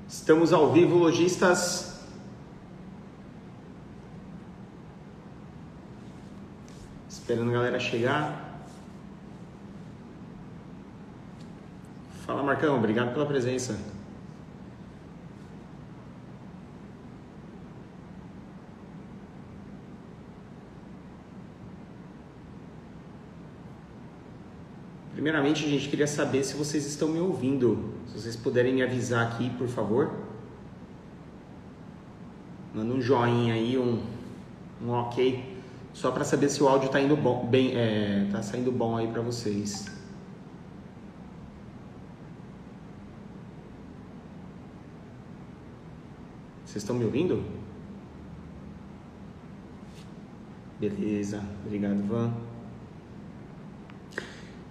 Estamos ao vivo, lojistas. Esperando a galera chegar. Fala, Marcão, obrigado pela presença. Primeiramente, gente, queria saber se vocês estão me ouvindo. Se vocês puderem me avisar aqui, por favor. Manda um joinha aí, um ok. Só para saber se o áudio tá indo bom, tá saindo bom aí para vocês. Vocês estão me ouvindo? Beleza, obrigado, Van.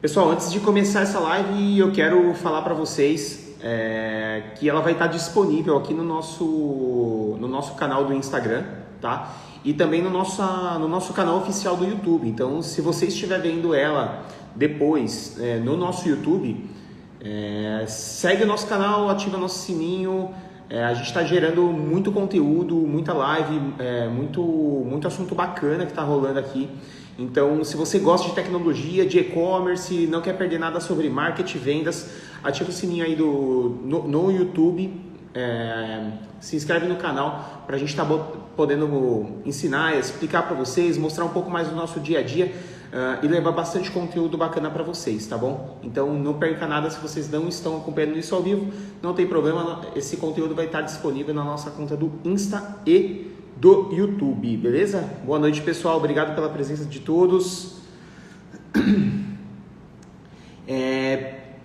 Pessoal, antes de começar essa live, eu quero falar para vocês que ela vai estar disponível aqui no nosso canal do Instagram, tá? E também no nosso canal oficial do YouTube. Então, se você estiver vendo ela depois no nosso YouTube, segue o nosso canal, ativa nosso sininho. A gente está gerando muito conteúdo, muita live, muito assunto bacana que está rolando aqui. Então, se você gosta de tecnologia, de e-commerce, não quer perder nada sobre marketing, vendas, ativa o sininho aí no YouTube, se inscreve no canal para a gente estar podendo ensinar, explicar para vocês, mostrar um pouco mais do nosso dia a dia e levar bastante conteúdo bacana para vocês, tá bom? Então, não perca nada se vocês não estão acompanhando isso ao vivo, não tem problema, esse conteúdo vai estar disponível na nossa conta do Insta e do YouTube, beleza? Boa noite, pessoal, obrigado pela presença de todos.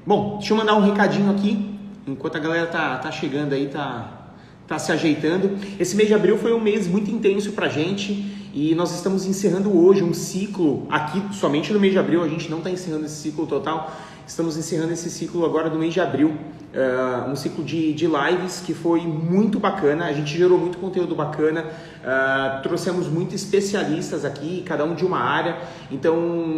Bom, deixa eu mandar um recadinho aqui, enquanto a galera tá chegando aí, tá se ajeitando. Esse mês de abril foi um mês muito intenso pra gente e nós estamos encerrando hoje um ciclo aqui, somente no mês de abril, a gente não está encerrando esse ciclo total, estamos encerrando esse ciclo agora no mês de abril, um ciclo de lives que foi muito bacana, a gente gerou muito conteúdo bacana, trouxemos muitos especialistas aqui, cada um de uma área, então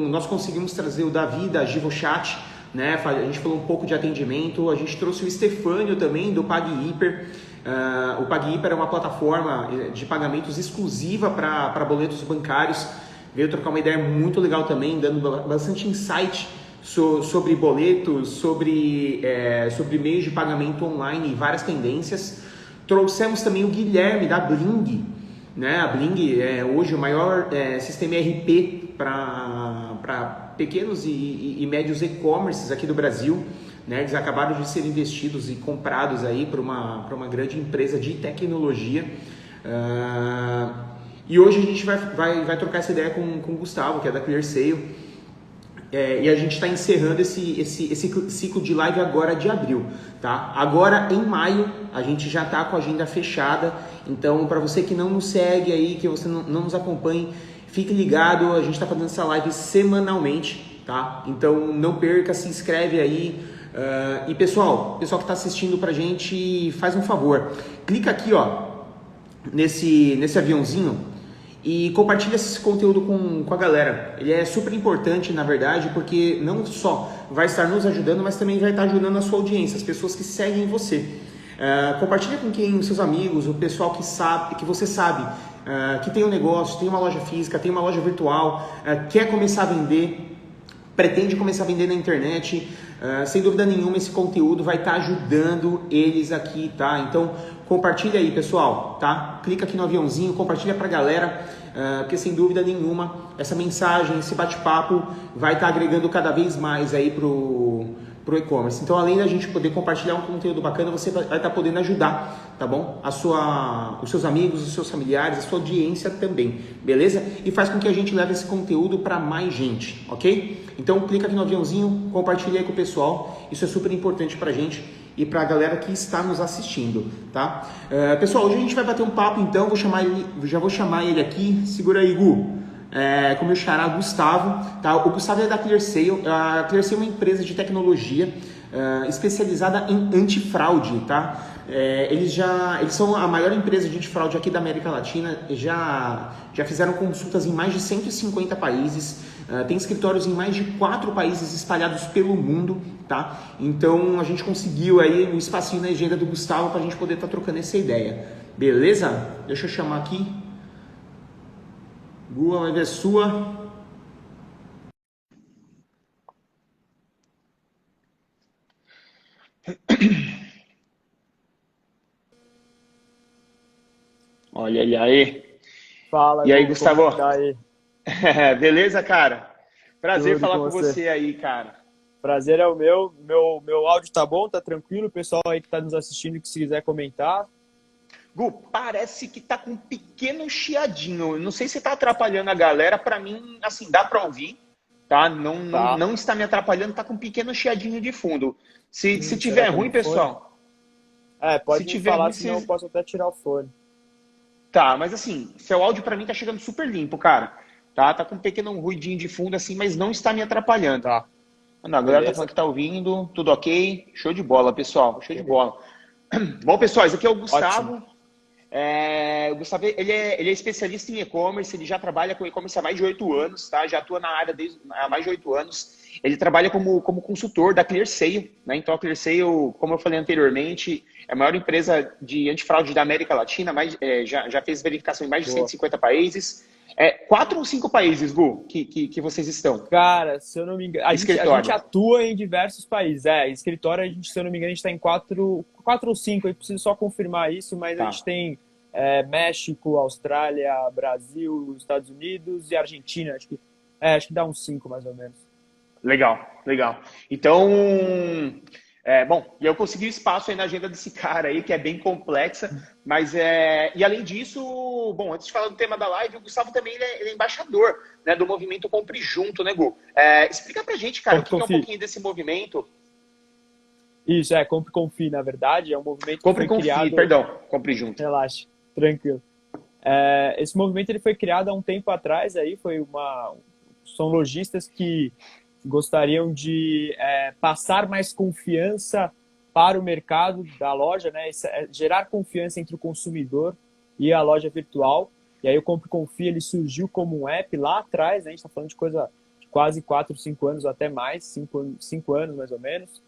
nós conseguimos trazer o Davi da GivoChat, né? A gente falou um pouco de atendimento, a gente trouxe o Estefânio também do PagHiper. O PagHiper é uma plataforma de pagamentos exclusiva para boletos bancários, veio trocar uma ideia muito legal também, dando bastante insight sobre boletos, sobre meios de pagamento online e várias tendências. Trouxemos também o Guilherme da Bling, né? A Bling é hoje o maior sistema ERP para pequenos e médios e-commerces aqui do Brasil, né? Eles acabaram de ser investidos e comprados aí por uma grande empresa de tecnologia. E hoje a gente vai trocar essa ideia com o Gustavo, que é da ClearSale. E a gente está encerrando esse ciclo de live agora de abril, tá? Agora em maio a gente já está com a agenda fechada, então para você que não nos segue aí, que você não nos acompanhe, fique ligado, a gente está fazendo essa live semanalmente, tá? Então não perca, se inscreve aí. E pessoal que está assistindo pra gente, faz um favor, clica aqui ó, nesse aviãozinho e compartilha esse conteúdo com a galera. Ele é super importante, na verdade, porque não só vai estar nos ajudando, mas também vai estar ajudando a sua audiência, as pessoas que seguem você. Compartilha com seus amigos, o pessoal que você sabe que tem um negócio, tem uma loja física, tem uma loja virtual, quer começar a vender, pretende começar a vender na internet. Sem dúvida nenhuma esse conteúdo vai estar ajudando eles aqui, tá? Então compartilha aí, pessoal, tá? Clica aqui no aviãozinho, compartilha pra galera, porque sem dúvida nenhuma essa mensagem, esse bate-papo vai estar agregando cada vez mais aí pro e-commerce. Então, além da gente poder compartilhar um conteúdo bacana, você vai estar podendo ajudar, tá bom? Os seus amigos, os seus familiares, a sua audiência também, beleza? E faz com que a gente leve esse conteúdo para mais gente, ok? Então, clica aqui no aviãozinho, compartilha aí com o pessoal, isso é super importante pra gente e pra galera que está nos assistindo, tá? Pessoal, hoje a gente vai bater um papo, então, já vou chamar ele aqui, segura aí, Gu. Com o meu xará Gustavo, tá? O Gustavo é da ClearSale. A ClearSale é uma empresa de tecnologia especializada em antifraude, tá? Eles são a maior empresa de antifraude aqui da América Latina, já fizeram consultas em mais de 150 países, tem escritórios em mais de 4 países espalhados pelo mundo, tá? Então a gente conseguiu aí um espacinho na agenda do Gustavo para a gente poder estar trocando essa ideia. Beleza? Deixa eu chamar aqui. Gua, vai ver sua. Olha ele aí. Fala, E aí, Gu, como Gustavo? que tá aí? Beleza, cara? Prazer Tudo falar com com você? você aí, cara. Prazer é o meu. Meu áudio tá bom, tá tranquilo? O pessoal aí que tá nos assistindo, que se quiser comentar. Gu, parece que tá com um pequeno chiadinho. Não sei se tá atrapalhando a galera. Pra mim, assim, dá pra ouvir, tá? Tá. Não está me atrapalhando, tá com um pequeno chiadinho de fundo. Se Será tiver que é ruim, no fone? pessoal, se Pode me tiver falar, ruim, senão eu vocês... posso até tirar o fone. Tá, mas assim, seu áudio pra mim tá chegando super limpo, cara. Tá com um pequeno ruidinho de fundo assim, mas não está me atrapalhando. Tá, Não, a galera tá falando beleza? que tá ouvindo, tudo ok. Show de bola, pessoal. Show de Ok. bola. Bom, pessoal, esse aqui é o Ótimo. Gustavo. O Gustavo, ele é especialista em e-commerce, ele já trabalha com e-commerce há mais de 8 anos, tá? Já atua na área há mais de 8 anos. Ele trabalha como consultor da ClearSale, né? Então, a ClearSale, como eu falei anteriormente, é a maior empresa de antifraude da América Latina, já fez verificação em mais de Boa. 150 países. 4 ou 5 países, Gu, que vocês estão? Cara, se eu não me engano, a gente Escritório. atua em diversos países. Escritório, se eu não me engano, a gente está em quatro ou cinco. Eu preciso só confirmar isso, mas a Tá. gente tem México, Austrália, Brasil, Estados Unidos e Argentina. Acho que dá uns cinco, mais ou menos. Legal, legal. Então, bom, e eu consegui espaço aí na agenda desse cara aí, que é bem complexa, e além disso, bom, antes de falar do tema da live, o Gustavo também ele é embaixador, né, do movimento Compre Junto, né, Gu? Explica pra gente, cara, o Compre, que é um confie. pouquinho desse movimento. Isso, Compre, confie, na verdade. É um movimento que Compre e foi Confie, criado... perdão, Compre Junto. Relaxa, tranquilo. Esse movimento ele foi criado há um tempo atrás, são lojistas que gostariam de passar mais confiança para o mercado da loja, né? Gerar confiança entre o consumidor e a loja virtual. E aí o Compre Confia ele surgiu como um app lá atrás, né? A gente está falando de coisa de quase 4, 5 anos, ou até mais, 5 anos mais ou menos,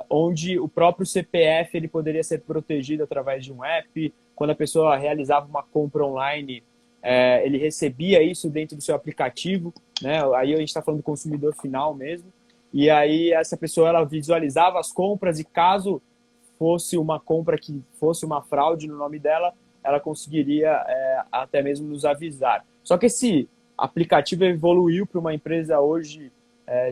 onde o próprio CPF ele poderia ser protegido através de um app. Quando a pessoa realizava uma compra online, ele recebia isso dentro do seu aplicativo, né? Aí a gente está falando do consumidor final mesmo. E aí essa pessoa ela visualizava as compras e caso fosse uma compra que fosse uma fraude no nome dela, ela conseguiria até mesmo nos avisar. Só que esse aplicativo evoluiu para uma empresa hoje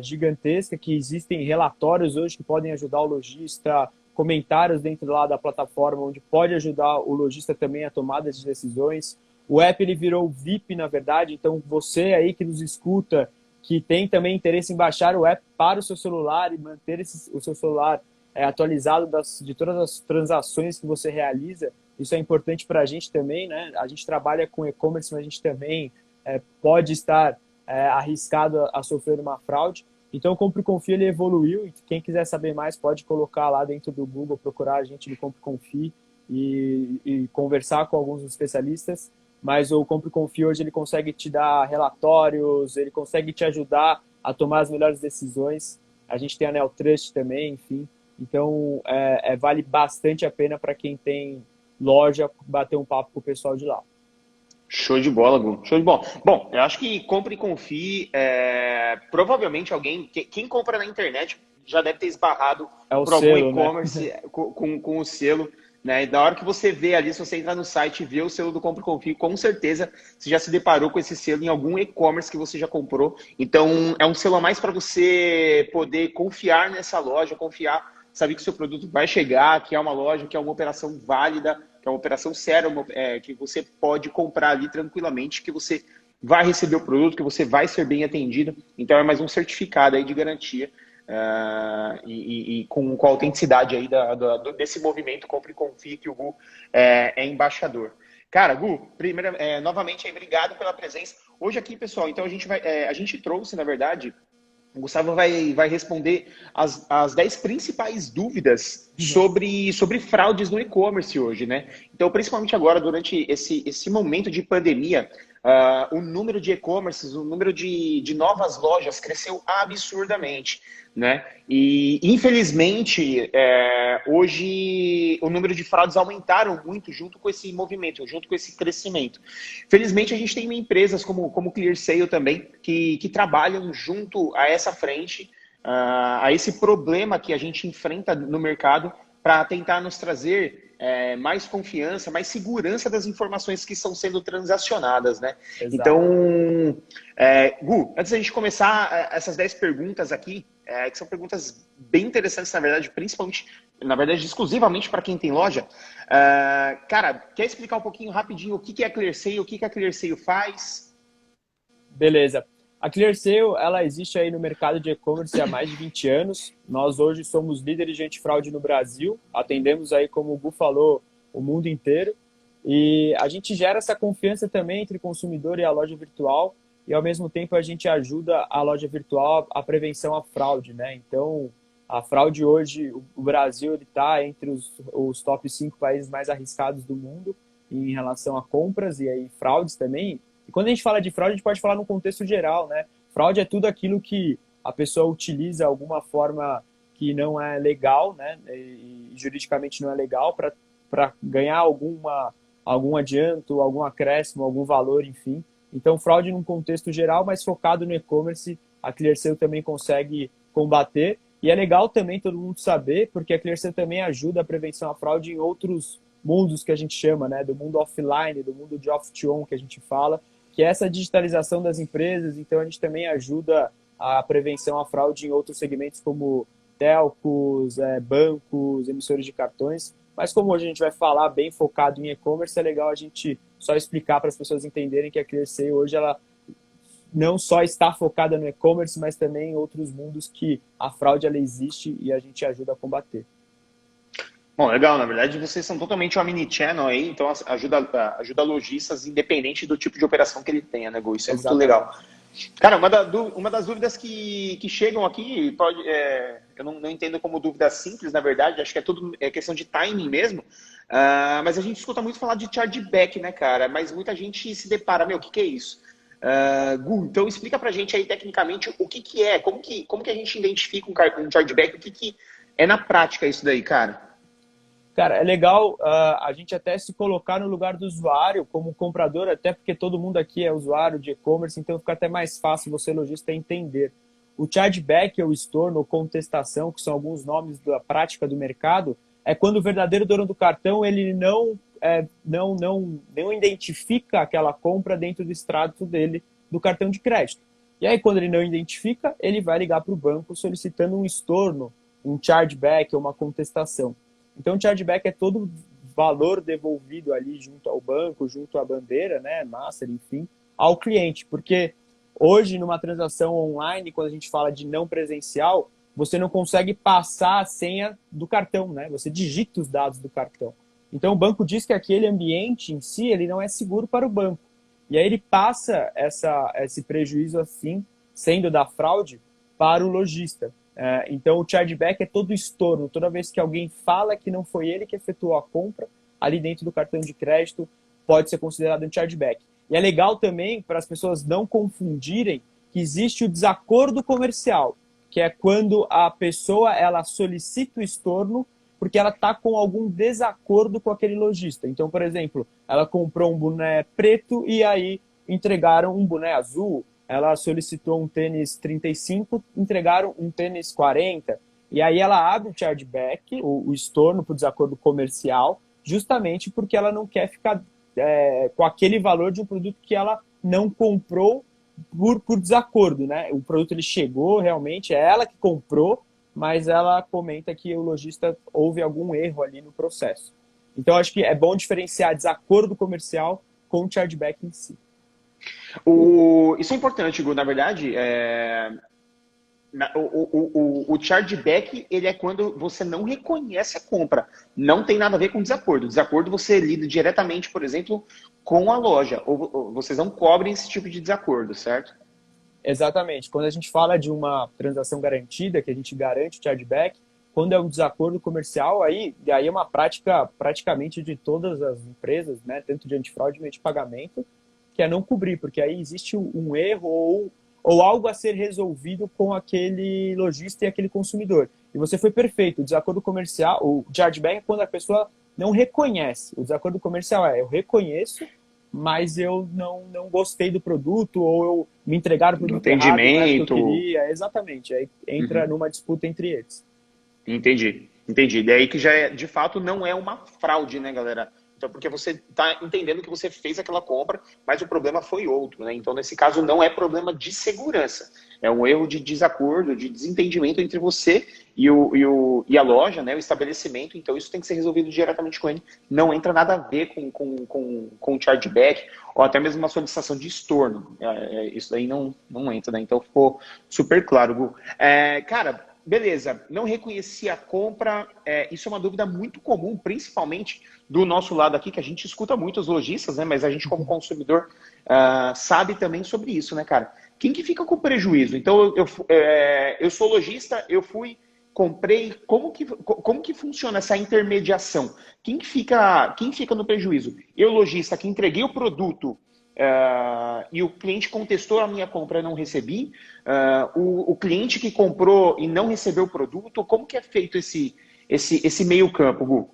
gigantesca, que existem relatórios hoje que podem ajudar o lojista, comentários dentro lá da plataforma, onde pode ajudar o lojista também a tomada de decisões. O app ele virou VIP, na verdade, então você aí que nos escuta, que tem também interesse em baixar o app para o seu celular e manter o seu celular atualizado de todas as transações que você realiza, isso é importante para a gente também, né? A gente trabalha com e-commerce, mas a gente também pode estar arriscado a sofrer uma fraude. Então, o Compre Confie ele evoluiu e quem quiser saber mais pode colocar lá dentro do Google, procurar a gente do Compre Confie e conversar com alguns especialistas. Mas o Compre Confie hoje ele consegue te dar relatórios, ele consegue te ajudar a tomar as melhores decisões. A gente tem a Neotrust também, enfim. Então, vale bastante a pena para quem tem loja bater um papo com o pessoal de lá. Show de bola, Gu. Show de bola. Bom, eu acho que Compre e Confie, provavelmente quem compra na internet já deve ter esbarrado É o por algum selo, né? e-commerce com o selo, né? E da hora que você vê ali, se você entrar no site e ver o selo do Compre e Confie, com certeza você já se deparou com esse selo em algum e-commerce que você já comprou. Então, é um selo a mais para você poder confiar nessa loja, confiar, saber que o seu produto vai chegar, que é uma loja, que é uma operação válida, que é uma operação séria, que você pode comprar ali tranquilamente, que você vai receber o produto, que você vai ser bem atendido. Então, é mais um certificado aí de garantia e com a autenticidade aí desse movimento Compre e Confie que o Gu é embaixador. Cara, Gu, novamente aí, obrigado pela presença. Hoje aqui, pessoal, então a gente trouxe, na verdade, O Gustavo vai responder as 10 principais dúvidas sobre fraudes no e-commerce hoje, né? Então, principalmente agora, durante esse momento de pandemia, o número de e-commerces, o número de novas lojas cresceu absurdamente, né? E, infelizmente, hoje o número de fraudes aumentaram muito junto com esse movimento, junto com esse crescimento. Felizmente, a gente tem empresas como ClearSale também, que trabalham junto a essa frente, a esse problema que a gente enfrenta no mercado, para tentar nos trazer mais confiança, mais segurança das informações que estão sendo transacionadas, né? Exato. Então, Gu, antes da gente começar essas 10 perguntas aqui, que são perguntas bem interessantes, na verdade, principalmente, na verdade, exclusivamente para quem tem loja. Cara, quer explicar um pouquinho rapidinho o que é a ClearSale, o que a ClearSale faz? Beleza. A ClearSale, ela existe aí no mercado de e-commerce há mais de 20 anos. Nós hoje somos líderes de antifraude no Brasil. Atendemos aí, como o Gu falou, o mundo inteiro. E a gente gera essa confiança também entre o consumidor e a loja virtual. E, ao mesmo tempo, a gente ajuda a loja virtual à prevenção à fraude, né? Então, a fraude hoje, o Brasil está entre os top 5 países mais arriscados do mundo em relação a compras e aí fraudes também. E quando a gente fala de fraude, a gente pode falar no contexto geral, né? Fraude é tudo aquilo que a pessoa utiliza alguma forma que não é legal, né? E juridicamente não é legal para ganhar algum adianto, algum acréscimo, algum valor, enfim. Então, fraude num contexto geral, mas focado no e-commerce, a ClearSale também consegue combater. E é legal também todo mundo saber, porque a ClearSale também ajuda a prevenção à fraude em outros mundos que a gente chama, né? Do mundo offline, do mundo de off-to-on que a gente fala, que é essa digitalização das empresas. Então, a gente também ajuda a prevenção à fraude em outros segmentos como telcos, bancos, emissores de cartões. Mas como hoje a gente vai falar bem focado em e-commerce, é legal a gente só explicar para as pessoas entenderem que a ClearSale hoje ela não só está focada no e-commerce, mas também em outros mundos que a fraude ela existe e a gente ajuda a combater. Bom, legal. Na verdade, vocês são totalmente omnichannel aí, então ajuda lojistas independente do tipo de operação que ele tenha, né, Gu? Isso é muito legal. Cara, uma das dúvidas que chegam aqui, eu não entendo como dúvida simples, na verdade, acho que tudo questão de timing mesmo, mas a gente escuta muito falar de chargeback, né, cara? Mas muita gente se depara, o que é isso? Gu, então explica pra gente aí tecnicamente o que é, como que a gente identifica um chargeback, o que é na prática isso daí, cara? Cara, é legal a gente até se colocar no lugar do usuário como comprador, até porque todo mundo aqui é usuário de e-commerce, então fica até mais fácil você, lojista, entender. O chargeback, ou estorno, ou contestação, que são alguns nomes da prática do mercado, é quando o verdadeiro dono do cartão ele não identifica aquela compra dentro do extrato dele do cartão de crédito. E aí, quando ele não identifica, ele vai ligar para o banco solicitando um estorno, um chargeback ou uma contestação. Então, o chargeback é todo o valor devolvido ali junto ao banco, junto à bandeira, né, master, enfim, ao cliente. Porque hoje, numa transação online, quando a gente fala de não presencial, você não consegue passar a senha do cartão, né? Você digita os dados do cartão. Então, o banco diz que aquele ambiente em si, ele não é seguro para o banco. E aí ele passa esse prejuízo assim, sendo da fraude, para o lojista. Então, o chargeback é todo estorno. Toda vez que alguém fala que não foi ele que efetuou a compra, ali dentro do cartão de crédito, pode ser considerado um chargeback. E é legal também para as pessoas não confundirem que existe o desacordo comercial, que é quando a pessoa ela solicita o estorno porque ela está com algum desacordo com aquele lojista. Então, por exemplo, ela comprou um boné preto e aí entregaram um boné azul. Ela solicitou um tênis 35, entregaram um tênis 40. E aí ela abre o chargeback, o estorno para o desacordo comercial, justamente porque ela não quer ficar com aquele valor de um produto que ela não comprou por desacordo, né? O produto ele chegou realmente, é ela que comprou, mas ela comenta que o lojista houve algum erro ali no processo. Então, acho que é bom diferenciar desacordo comercial com o chargeback em si. Isso é importante, Gu. Na verdade, o chargeback ele é quando você não reconhece a compra. Não tem nada a ver com desacordo. Desacordo você lida diretamente, por exemplo, com a loja. Ou vocês não cobrem esse tipo de desacordo, certo? Exatamente. Quando a gente fala de uma transação garantida, que a gente garante o chargeback, quando é um desacordo comercial, aí é uma prática praticamente de todas as empresas, né, tanto de antifraude como de pagamento, que é não cobrir, porque aí existe um erro ou algo a ser resolvido com aquele lojista e aquele consumidor. E você foi perfeito. O desacordo comercial, o chargeback é quando a pessoa não reconhece. O desacordo comercial é eu reconheço, mas eu não gostei do produto ou eu me entregaram o Do produto errado, não era o que eu atendimento. queria. Exatamente. Aí entra Uhum. numa disputa entre eles. Entendi, entendi. Daí que já é, de fato, não é uma fraude, né, galera? Então, porque você está entendendo que você fez aquela compra, mas o problema foi outro, né? Então, nesse caso, não é problema de segurança. É um erro de desacordo, de desentendimento entre você e a loja, né? O estabelecimento. Então, isso tem que ser resolvido diretamente com ele. Não entra nada a ver com chargeback ou até mesmo uma solicitação de estorno. Isso daí não entra, né? Então, ficou super claro, Gu. Cara, beleza, não reconheci a compra, isso é uma dúvida muito comum, principalmente do nosso lado aqui, que a gente escuta muito os lojistas, né? Mas a gente, como consumidor, sabe também sobre isso, né, cara? Quem que fica com prejuízo? Então, eu sou lojista, eu fui, comprei, como que funciona essa intermediação? Quem fica no prejuízo? Eu, lojista, que entreguei o produto e o cliente contestou a minha compra e não recebi, o cliente que comprou e não recebeu o produto, como que é feito esse meio campo, Gu?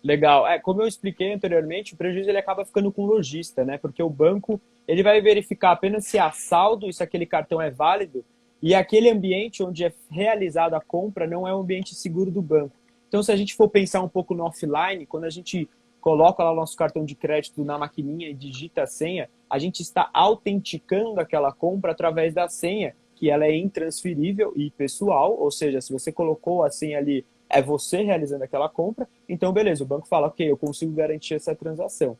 Legal. Como eu expliquei anteriormente, o prejuízo ele acaba ficando com o lojista, né? Porque o banco ele vai verificar apenas se há saldo e se aquele cartão é válido, e aquele ambiente onde é realizada a compra não é um ambiente seguro do banco. Então, se a gente for pensar um pouco no offline, quando a gente coloca lá o nosso cartão de crédito na maquininha e digita a senha, a gente está autenticando aquela compra através da senha, que ela é intransferível e pessoal, ou seja, se você colocou a senha ali, é você realizando aquela compra, então beleza, o banco fala, ok, eu consigo garantir essa transação.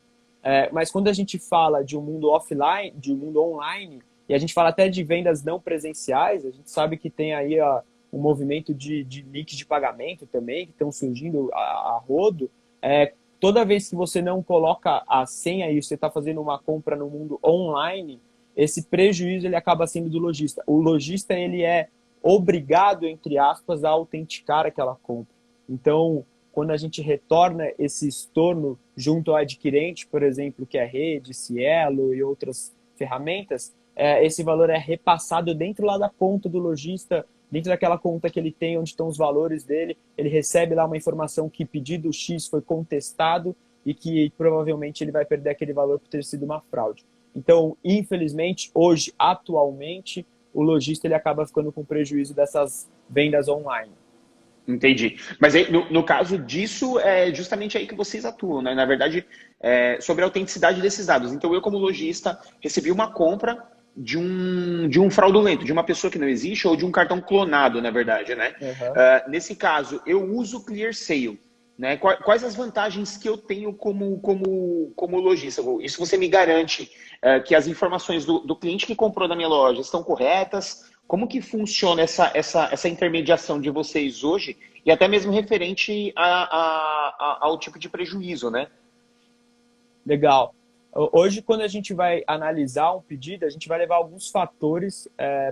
Mas quando a gente fala de um mundo offline, de um mundo online, e a gente fala até de vendas não presenciais, a gente sabe que tem aí um movimento de links de pagamento também, que estão surgindo a rodo. Toda vez que você não coloca a senha e você está fazendo uma compra no mundo online, esse prejuízo ele acaba sendo do lojista. O lojista ele é obrigado, entre aspas, a autenticar aquela compra. Então, quando a gente retorna esse estorno junto ao adquirente, por exemplo, que é Rede, Cielo e outras ferramentas, esse valor é repassado dentro lá da conta do lojista, dentro daquela conta que ele tem, onde estão os valores dele, ele recebe lá uma informação que pedido X foi contestado e que provavelmente ele vai perder aquele valor por ter sido uma fraude. Então, infelizmente, hoje, atualmente, o lojista ele acaba ficando com prejuízo dessas vendas online. Entendi. Mas aí, no caso disso, é justamente aí que vocês atuam, né? Na verdade, sobre a autenticidade desses dados. Então, eu, como lojista, recebi uma compra de um fraudulento, de uma pessoa que não existe ou de um cartão clonado, na verdade, né? Uhum. Nesse caso, eu uso o ClearSale, né? Quais as vantagens que eu tenho como lojista? Isso você me garante que as informações do cliente que comprou na minha loja estão corretas? Como que funciona essa intermediação de vocês hoje e até mesmo referente ao tipo de prejuízo, né? Legal. Hoje, quando a gente vai analisar um pedido, a gente vai levar alguns fatores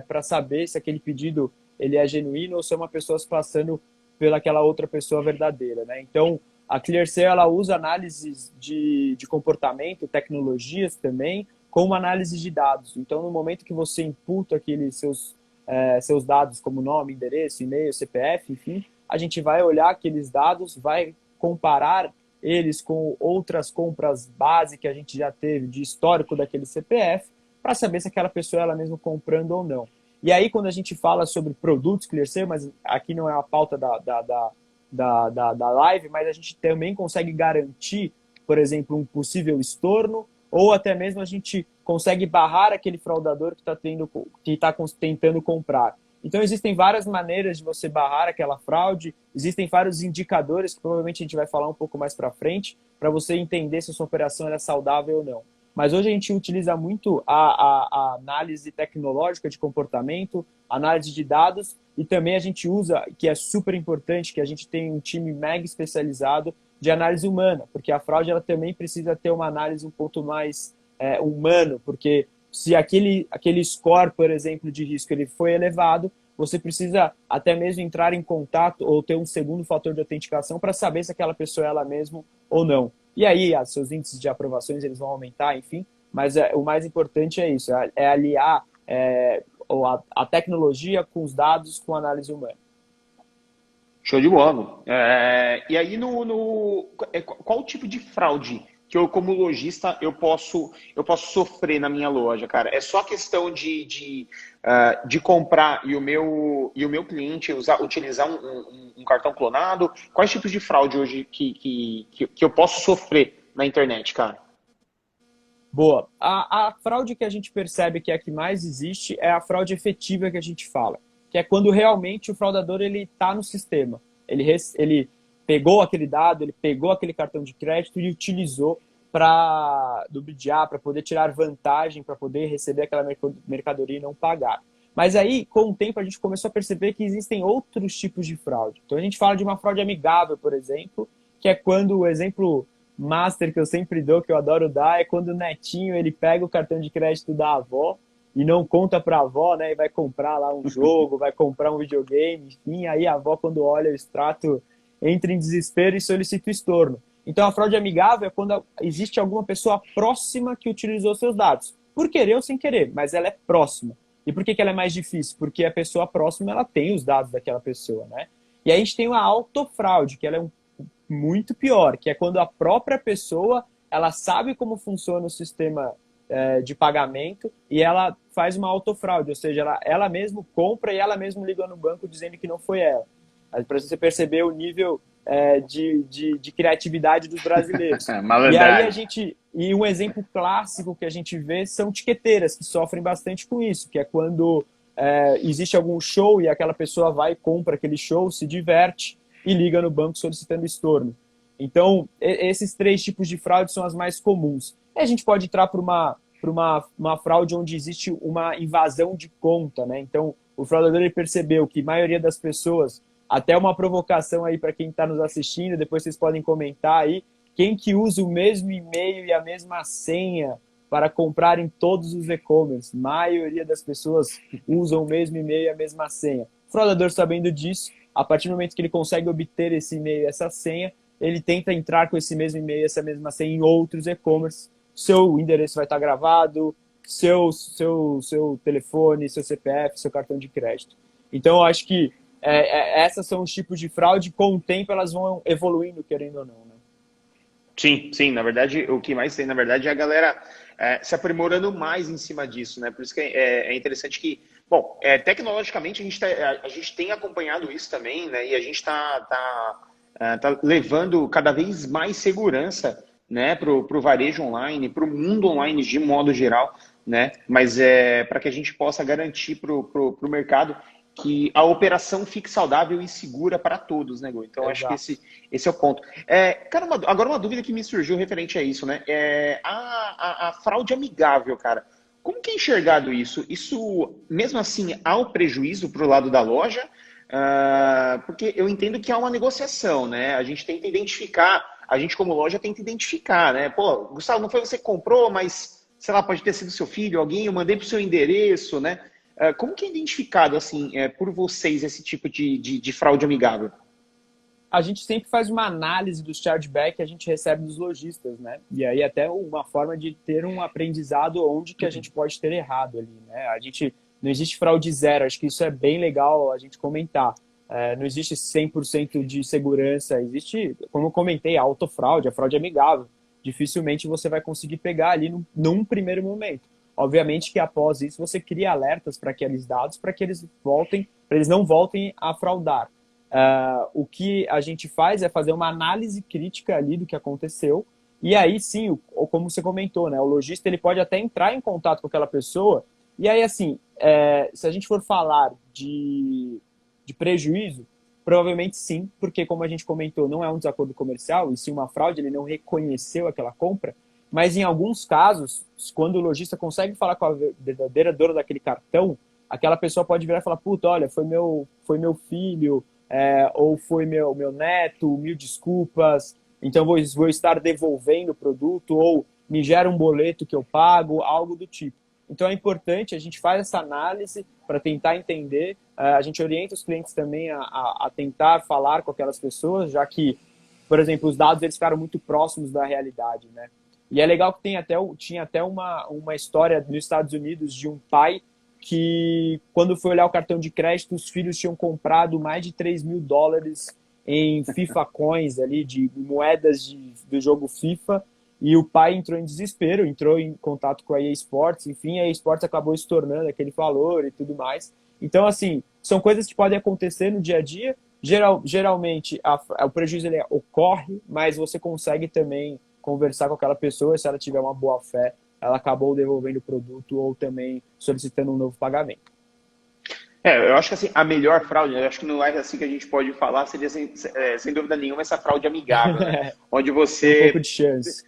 para saber se aquele pedido ele é genuíno ou se é uma pessoa se passando pelaquela outra pessoa verdadeira, né? Então, a ClearSale ela usa análises de comportamento, tecnologias também, como análise de dados. Então, no momento que você imputa aqueles seus dados como nome, endereço, e-mail, CPF, enfim, a gente vai olhar aqueles dados, vai comparar eles com outras compras base que a gente já teve de histórico daquele CPF, para saber se aquela pessoa é ela mesma comprando ou não. E aí, quando a gente fala sobre produtos ClearSale, mas aqui não é a pauta da live, mas a gente também consegue garantir, por exemplo, um possível estorno, ou até mesmo a gente consegue barrar aquele fraudador que está tentando comprar. Então, existem várias maneiras de você barrar aquela fraude, existem vários indicadores, que provavelmente a gente vai falar um pouco mais para frente, para você entender se a sua operação é saudável ou não. Mas hoje a gente utiliza muito a análise tecnológica de comportamento, análise de dados, e também a gente usa, que é super importante, que a gente tem um time mega especializado de análise humana, porque a fraude ela também precisa ter uma análise um pouco mais humano, porque se aquele score, por exemplo, de risco ele foi elevado, você precisa até mesmo entrar em contato ou ter um segundo fator de autenticação para saber se aquela pessoa é ela mesma ou não. E aí, seus índices de aprovações eles vão aumentar, enfim, mas o mais importante é isso, é aliar a tecnologia com os dados, com a análise humana. Show de bola. E aí, qual tipo de fraude que eu, como lojista, eu posso sofrer na minha loja, cara? É só questão de comprar e o meu cliente utilizar um cartão clonado? Quais tipos de fraude hoje que eu posso sofrer na internet, cara? Boa. A fraude que a gente percebe que é a que mais existe é a fraude efetiva que a gente fala, que é quando realmente o fraudador ele está no sistema. Ele pegou aquele dado, ele pegou aquele cartão de crédito e utilizou para ludibriar, para poder tirar vantagem, para poder receber aquela mercadoria e não pagar. Mas aí, com o tempo, a gente começou a perceber que existem outros tipos de fraude. Então, a gente fala de uma fraude amigável, por exemplo, que é quando o exemplo master que eu sempre dou, que eu adoro dar, é quando o netinho ele pega o cartão de crédito da avó e não conta para a avó, né? E vai comprar lá um jogo, vai comprar um videogame, enfim. Aí a avó, quando olha o extrato, entra em desespero e solicita o estorno. Então, a fraude amigável é quando existe alguma pessoa próxima que utilizou seus dados. Por querer ou sem querer, mas ela é próxima. E por que ela é mais difícil? Porque a pessoa próxima ela tem os dados daquela pessoa, né? E aí a gente tem uma autofraude, que ela é muito pior, que é quando a própria pessoa ela sabe como funciona o sistema de pagamento e ela faz uma autofraude, ou seja, ela mesma compra e ela mesma liga no banco dizendo que não foi ela. Para você perceber o nível de criatividade dos brasileiros. E aí e um exemplo clássico que a gente vê são tiqueteiras que sofrem bastante com isso, que é quando existe algum show e aquela pessoa vai e compra aquele show, se diverte e liga no banco solicitando estorno. Então, esses 3 tipos de fraude são as mais comuns. E a gente pode entrar para uma fraude onde existe uma invasão de conta, né? Então, o fraudador ele percebeu que a maioria das pessoas, até uma provocação aí para quem está nos assistindo, depois vocês podem comentar aí, quem que usa o mesmo e-mail e a mesma senha para comprar em todos os e-commerce? A maioria das pessoas usam o mesmo e-mail e a mesma senha. O fraudador, sabendo disso, a partir do momento que ele consegue obter esse e-mail e essa senha, ele tenta entrar com esse mesmo e-mail e essa mesma senha em outros e-commerce. Seu endereço vai estar gravado, seu telefone, seu CPF, seu cartão de crédito. Então, eu acho que esses são os tipos de fraude. Com o tempo, elas vão evoluindo, querendo ou não, né? Sim. Na verdade, o que mais tem, na verdade, é a galera se aprimorando mais em cima disso, né? Por isso que é interessante que, bom, tecnologicamente a gente tem acompanhado isso também, né? E a gente está levando cada vez mais segurança, né, para o varejo online, para o mundo online de modo geral, né? Mas para que a gente possa garantir para o mercado que a operação fique saudável e segura para todos, né, Gu? Então, Exato. acho que esse é o ponto. Cara, agora uma dúvida que me surgiu referente a isso, né? A fraude amigável, cara. Como que é enxergado isso? Isso, mesmo assim, há um prejuízo para o lado da loja? Porque eu entendo que há uma negociação, né? A gente tenta identificar, a gente como loja tenta identificar, né? Pô, Gustavo, não foi você que comprou, mas, sei lá, pode ter sido seu filho, alguém, eu mandei para o seu endereço, né? Como que é identificado, assim, por vocês esse tipo de fraude amigável? A gente sempre faz uma análise dos chargeback que a gente recebe dos lojistas, né? E aí até uma forma de ter um aprendizado onde que a gente pode ter errado ali, né? Não existe fraude zero, acho que isso é bem legal a gente comentar. Não existe 100% de segurança, existe, como eu comentei, a autofraude, a fraude amigável. Dificilmente você vai conseguir pegar ali num primeiro momento. Obviamente que após isso você cria alertas para aqueles dados para que eles não voltem a fraudar. O que a gente faz é fazer uma análise crítica ali do que aconteceu e aí sim, como você comentou, né, o lojista ele pode até entrar em contato com aquela pessoa e aí assim, se a gente for falar de prejuízo, provavelmente sim, porque como a gente comentou, não é um desacordo comercial e sim uma fraude, ele não reconheceu aquela compra. Mas em alguns casos, quando o lojista consegue falar com a verdadeira dona daquele cartão, aquela pessoa pode virar e falar, puta, olha, foi meu filho, ou foi meu neto, mil desculpas, então vou estar devolvendo o produto, ou me gera um boleto que eu pago, algo do tipo. Então é importante, a gente faz essa análise para tentar entender, a gente orienta os clientes também a tentar falar com aquelas pessoas, já que, por exemplo, os dados eles ficaram muito próximos da realidade, né? E é legal que tinha até uma história nos Estados Unidos de um pai que, quando foi olhar o cartão de crédito, os filhos tinham comprado mais de $3.000 em FIFA Coins, ali, de moedas do jogo FIFA, e o pai entrou em desespero, entrou em contato com a EA Sports, enfim, a EA Sports acabou se tornando aquele valor e tudo mais. Então, assim, são coisas que podem acontecer no dia a dia. Geralmente, o prejuízo ele ocorre, mas você consegue também conversar com aquela pessoa, se ela tiver uma boa fé, ela acabou devolvendo o produto ou também solicitando um novo pagamento. Eu acho que assim, a melhor fraude, eu acho que não é assim que a gente pode falar, seria sem dúvida nenhuma essa fraude amigável, né? Onde você... Tem um pouco de chance.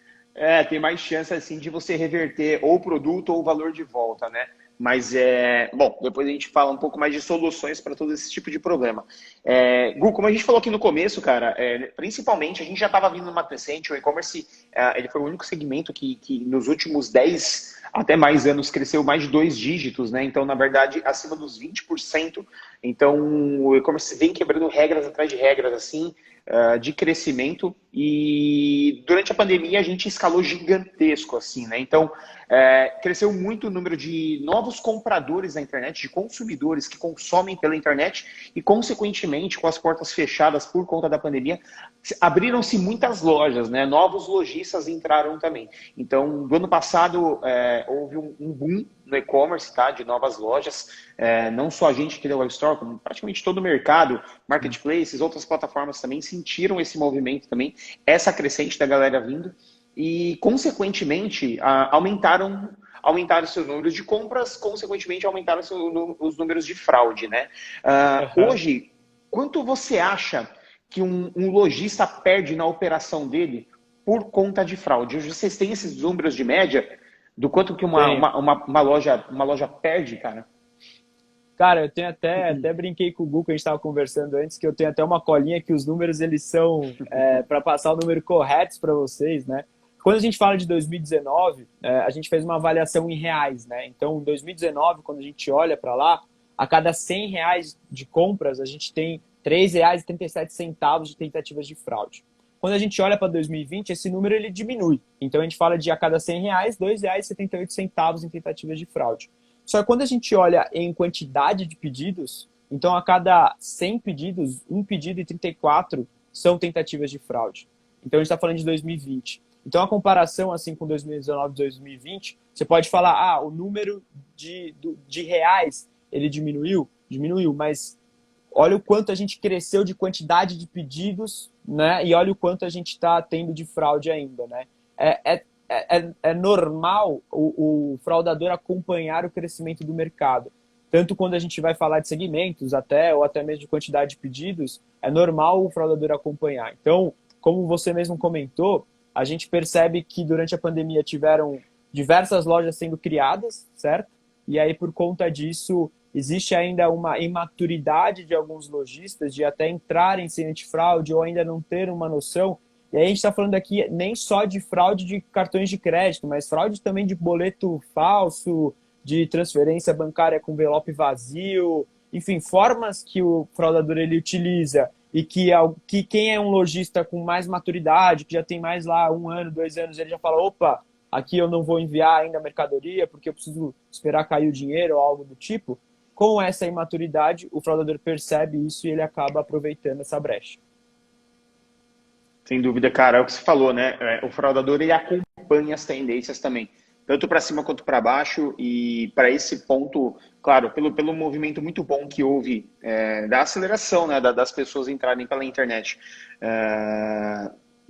Tem mais chance assim de você reverter ou o produto ou o valor de volta, né? Mas bom, depois a gente fala um pouco mais de soluções para todo esse tipo de problema. Gu, como a gente falou aqui no começo, cara, principalmente a gente já estava vindo numa crescente, o e-commerce ele foi o único segmento que nos últimos 10 até mais anos cresceu mais de 2 dígitos, né? Então, na verdade, acima dos 20%. Então, o e-commerce vem quebrando regras atrás de regras, assim, de crescimento, e durante a pandemia a gente escalou gigantesco, assim, né? Então, cresceu muito o número de novos compradores na internet, de consumidores que consomem pela internet e, consequentemente, com as portas fechadas por conta da pandemia, abriram-se muitas lojas, né? Novos lojistas entraram também. Então, do ano passado, houve um boom no e-commerce, tá? De novas lojas, não só a gente aqui da Web Store, como praticamente todo o mercado, marketplaces, outras plataformas também sentiram esse movimento também, essa crescente da galera vindo e, consequentemente, aumentaram seus números de compras, consequentemente aumentaram os números de fraude, né? Hoje, quanto você acha que um lojista perde na operação dele por conta de fraude? Hoje vocês têm esses números de média do quanto que uma loja perde, cara? Cara, eu tenho até brinquei com o Gu, que a gente estava conversando antes, que eu tenho até uma colinha que os números, eles são para passar o número corretos para vocês, né? Quando a gente fala de 2019, a gente fez uma avaliação em reais, né? Então, em 2019, quando a gente olha para lá, a cada R$ 100 de compras, a gente tem R$ 3,37 de tentativas de fraude. Quando a gente olha para 2020, esse número ele diminui. Então, a gente fala de a cada R$ 100, R$ 2,78 em tentativas de fraude. Só que quando a gente olha em quantidade de pedidos, então a cada 100 pedidos, 1 pedido e 34 são tentativas de fraude. Então a gente está falando de 2020. Então a comparação assim com 2019 e 2020, você pode falar, o número de reais ele diminuiu, mas olha o quanto a gente cresceu de quantidade de pedidos, né? E olha o quanto a gente está tendo de fraude ainda, né? É normal o fraudador acompanhar o crescimento do mercado. Tanto quando a gente vai falar de segmentos ou até mesmo de quantidade de pedidos, é normal o fraudador acompanhar. Então, como você mesmo comentou, a gente percebe que durante a pandemia tiveram diversas lojas sendo criadas, certo? E aí, por conta disso, existe ainda uma imaturidade de alguns lojistas de até entrarem sem antifraude ou ainda não ter uma noção. E aí a gente está falando aqui nem só de fraude de cartões de crédito, mas fraude também de boleto falso, de transferência bancária com envelope vazio, enfim, formas que o fraudador ele utiliza e que quem é um lojista com mais maturidade, que já tem mais lá 1 ano, 2 anos, ele já fala, opa, aqui eu não vou enviar ainda a mercadoria porque eu preciso esperar cair o dinheiro ou algo do tipo. Com essa imaturidade, o fraudador percebe isso e ele acaba aproveitando essa brecha. Sem dúvida, cara, é o que você falou, né? O fraudador ele acompanha as tendências também, tanto para cima quanto para baixo, e para esse ponto, claro, pelo movimento muito bom que houve da aceleração, né, das pessoas entrarem pela internet.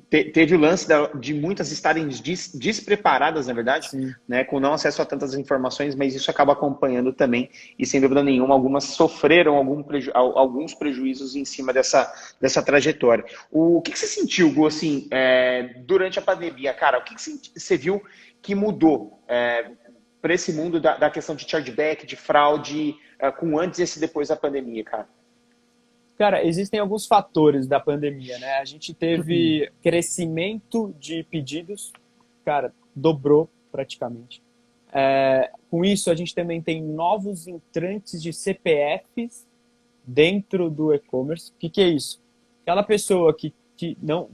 Teve o lance de muitas estarem despreparadas, na verdade, né, com não acesso a tantas informações, mas isso acaba acompanhando também, e sem dúvida nenhuma, algumas sofreram alguns prejuízos em cima dessa trajetória. O que você sentiu, Gu, assim, durante a pandemia, cara? O que você viu que mudou para esse mundo da questão de chargeback, de fraude, com antes e depois da pandemia, cara? Cara, existem alguns fatores da pandemia, né? A gente teve crescimento de pedidos, cara, dobrou praticamente. Com isso, a gente também tem novos entrantes de CPFs dentro do e-commerce. O que é isso? Aquela pessoa que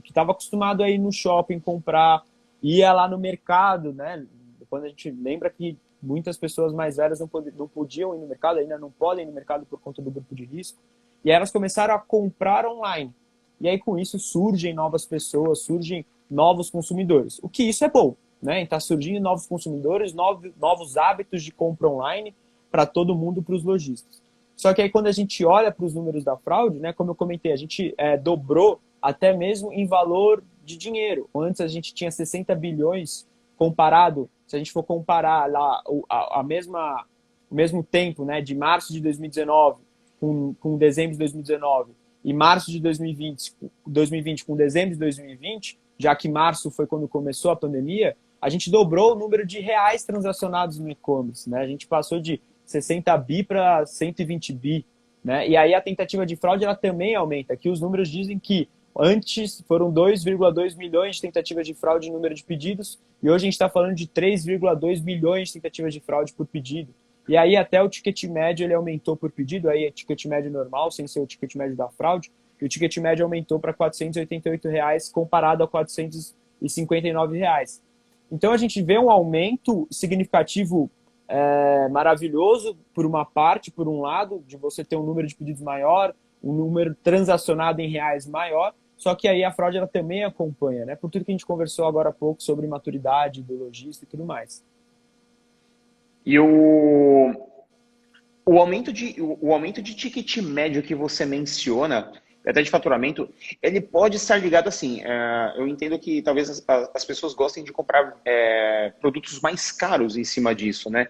estava acostumado a ir no shopping comprar, ia lá no mercado, né? Quando a gente lembra que muitas pessoas mais velhas não podiam ir no mercado, ainda não podem ir no mercado por conta do grupo de risco, e elas começaram a comprar online. E aí, com isso, surgem novas pessoas, surgem novos consumidores. O que isso é bom, né? Está surgindo novos consumidores, novos hábitos de compra online para todo mundo, para os lojistas. Só que aí, quando a gente olha para os números da fraude, né, como eu comentei, a gente dobrou até mesmo em valor de dinheiro. Antes a gente tinha 60 bilhões comparado, se a gente for comparar lá o mesmo tempo, né, de março de 2019 com dezembro de 2019 e março de 2020 com dezembro de 2020, já que março foi quando começou a pandemia, a gente dobrou o número de reais transacionados no e-commerce, né? A gente passou de 60 bi para 120 bi, né? E aí a tentativa de fraude ela também aumenta. Aqui os números dizem que antes foram 2,2 milhões de tentativas de fraude em número de pedidos e hoje a gente está falando de 3,2 milhões de tentativas de fraude por pedido. E aí até o ticket médio ele aumentou por pedido, aí é ticket médio normal, sem ser o ticket médio da fraude, e o ticket médio aumentou para R$ 488 comparado a R$ 459. Então a gente vê um aumento significativo maravilhoso por uma parte, por um lado, de você ter um número de pedidos maior, um número transacionado em reais maior, só que aí a fraude ela também acompanha, né? Por tudo que a gente conversou agora há pouco sobre maturidade do lojista e tudo mais. E o aumento de ticket médio que você menciona, até de faturamento, ele pode estar ligado assim. Eu entendo que talvez as pessoas gostem de comprar produtos mais caros em cima disso, né?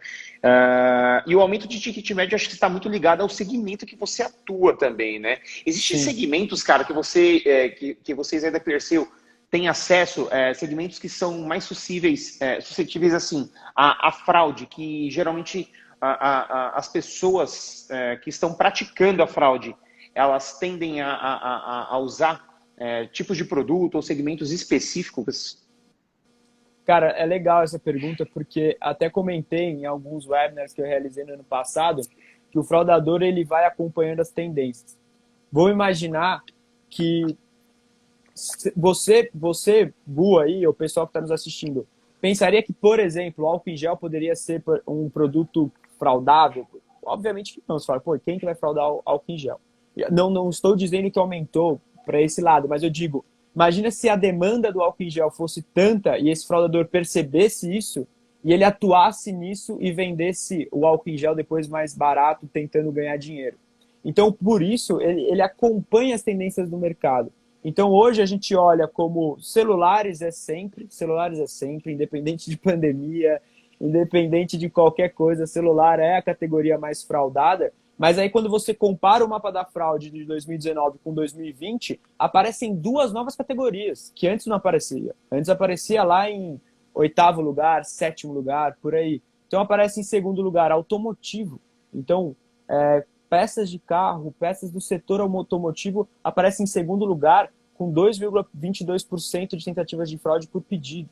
E o aumento de ticket médio acho que está muito ligado ao segmento que você atua também, né? Existem segmentos, cara, que vocês aí da ClearSale têm acesso, segmentos que são mais suscetíveis assim, à fraude, que geralmente as pessoas que estão praticando a fraude, elas tendem a usar tipos de produto ou segmentos específicos? Cara, é legal essa pergunta, porque até comentei em alguns webinars que eu realizei no ano passado que o fraudador ele vai acompanhando as tendências. Vou imaginar que você, Bu aí, o pessoal que está nos assistindo, pensaria que, por exemplo, o álcool em gel poderia ser um produto fraudável? Obviamente que não. Você fala, pô, quem que vai fraudar o álcool em gel? Não estou dizendo que aumentou para esse lado, mas eu digo, imagina se a demanda do álcool em gel fosse tanta e esse fraudador percebesse isso e ele atuasse nisso e vendesse o álcool em gel depois mais barato, tentando ganhar dinheiro. Então, por isso, ele acompanha as tendências do mercado. Então, hoje a gente olha como celulares é sempre, independente de pandemia, independente de qualquer coisa, celular é a categoria mais fraudada. Mas aí, quando você compara o mapa da fraude de 2019 com 2020, aparecem duas novas categorias, que antes não aparecia. Antes aparecia lá em 8º lugar, 7º lugar, por aí. Então, aparece em 2º lugar, automotivo. Então, peças de carro, peças do setor automotivo aparecem em 2º lugar, com 2,22% de tentativas de fraude por pedido.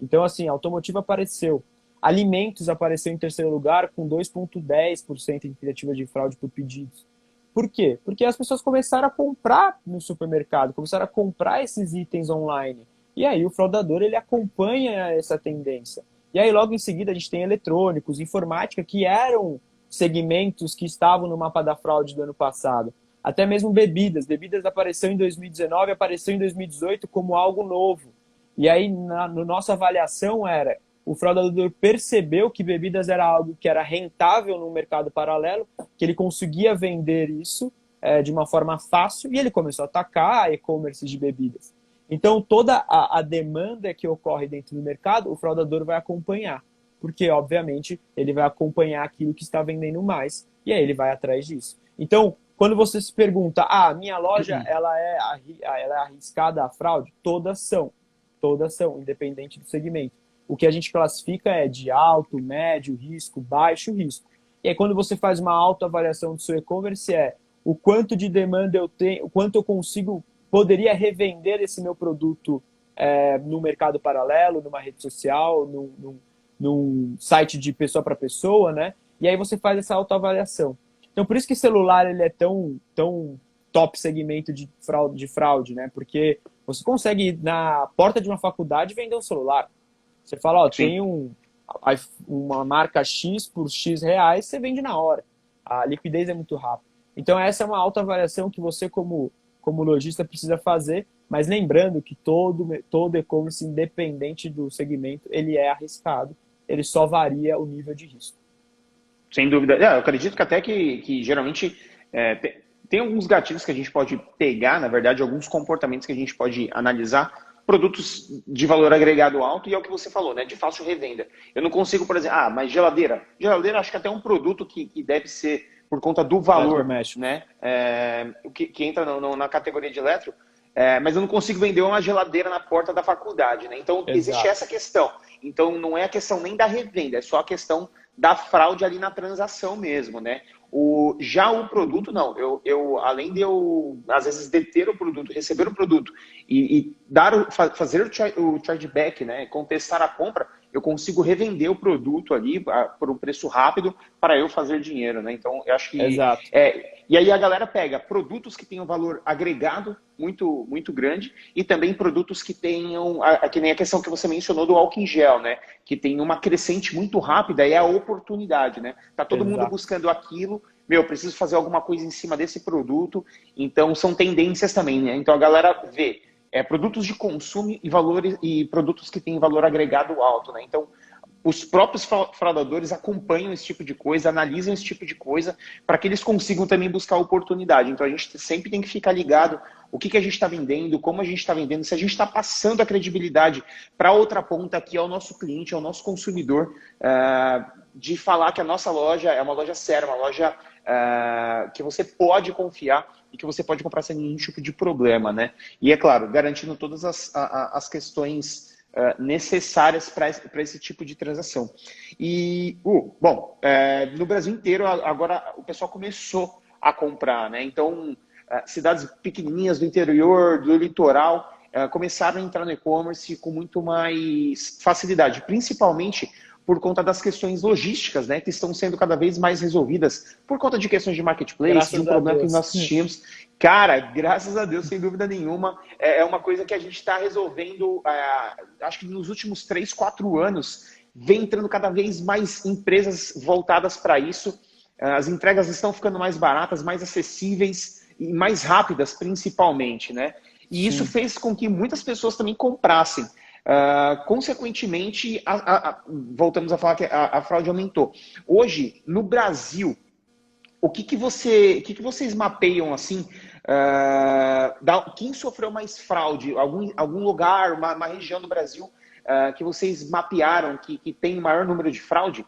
Então, assim, automotivo apareceu. Alimentos apareceu em 3º lugar, com 2,10% de tentativas de fraude por pedidos. Por quê? Porque as pessoas começaram a comprar no supermercado, começaram a comprar esses itens online. E aí o fraudador ele acompanha essa tendência. E aí logo em seguida a gente tem eletrônicos, informática, que eram segmentos que estavam no mapa da fraude do ano passado. Até mesmo bebidas. Bebidas apareceu em 2019, apareceu em 2018 como algo novo. E aí, na nossa avaliação o fraudador percebeu que bebidas era algo que era rentável no mercado paralelo, que ele conseguia vender isso de uma forma fácil, e ele começou a atacar e-commerce de bebidas. Então, toda a demanda que ocorre dentro do mercado, o fraudador vai acompanhar. Porque, obviamente, ele vai acompanhar aquilo que está vendendo mais, e aí ele vai atrás disso. Então, quando você se pergunta, minha loja ela é arriscada à fraude? Todas são, independente do segmento. O que a gente classifica é de alto, médio risco, baixo risco. E aí, quando você faz uma autoavaliação do seu e-commerce, o quanto de demanda eu tenho, o quanto eu poderia revender esse meu produto no mercado paralelo, numa rede social, num site de pessoa para pessoa, né? E aí você faz essa autoavaliação. Então, por isso que celular ele é tão top segmento de fraude, né? Porque você consegue ir na porta de uma faculdade e vender um celular. Você fala, ó, Sim. tem uma marca X por X reais, você vende na hora. A liquidez é muito rápida. Então, essa é uma autoavaliação que você, como lojista, precisa fazer, mas lembrando que todo e-commerce, independente do segmento, ele é arriscado, ele só varia o nível de risco. Sem dúvida. Eu acredito que até que geralmente tem alguns gatilhos que a gente pode pegar, na verdade, alguns comportamentos que a gente pode analisar, produtos de valor agregado alto, e é o que você falou, né, de fácil revenda. Eu não consigo, por exemplo, mas geladeira. Geladeira acho que até é um produto que deve ser por conta do valor, né, que entra na categoria de eletro, mas eu não consigo vender uma geladeira na porta da faculdade, né? Então, existe essa questão. Então, não é a questão nem da revenda, é só a questão da fraude ali na transação mesmo, né? Já o produto, não. Além de eu, às vezes, deter o produto, receber o produto e fazer o chargeback, né? Contestar a compra, eu consigo revender o produto ali por um preço rápido para eu fazer dinheiro, né? Então, eu acho que... Exato. E aí a galera pega produtos que tenham valor agregado muito, muito grande e também produtos que tenham, que nem a questão que você mencionou do álcool em gel, né? Que tem uma crescente muito rápida e é a oportunidade, né? Tá todo mundo buscando aquilo, eu preciso fazer alguma coisa em cima desse produto, então são tendências também, né? Então a galera vê produtos de consumo e produtos que têm valor agregado alto, né? Então os próprios fraudadores acompanham esse tipo de coisa, analisam esse tipo de coisa, para que eles consigam também buscar oportunidade. Então a gente sempre tem que ficar ligado o que a gente está vendendo, como a gente está vendendo, se a gente está passando a credibilidade para outra ponta, que é o nosso cliente, é o nosso consumidor, de falar que a nossa loja é uma loja séria, uma loja que você pode confiar e que você pode comprar sem nenhum tipo de problema, né? E é claro, garantindo todas as questões necessárias para esse tipo de transação. E, bom, no Brasil inteiro agora o pessoal começou a comprar, né? Então, cidades pequenininhas do interior, do litoral, começaram a entrar no e-commerce com muito mais facilidade, principalmente por conta das questões logísticas, né, que estão sendo cada vez mais resolvidas por conta de questões de marketplace, de um problema que nós tínhamos. Cara, graças a Deus, sem dúvida nenhuma, é uma coisa que a gente está resolvendo, acho que nos últimos 3, 4 anos, vem entrando cada vez mais empresas voltadas para isso. As entregas estão ficando mais baratas, mais acessíveis e mais rápidas, principalmente, né? E isso fez com que muitas pessoas também comprassem. Consequentemente, voltamos a falar que a fraude aumentou. Hoje, no Brasil, o que vocês mapeiam assim? Quem sofreu mais fraude? Algum lugar, uma região do Brasil que vocês mapearam que tem o maior número de fraude?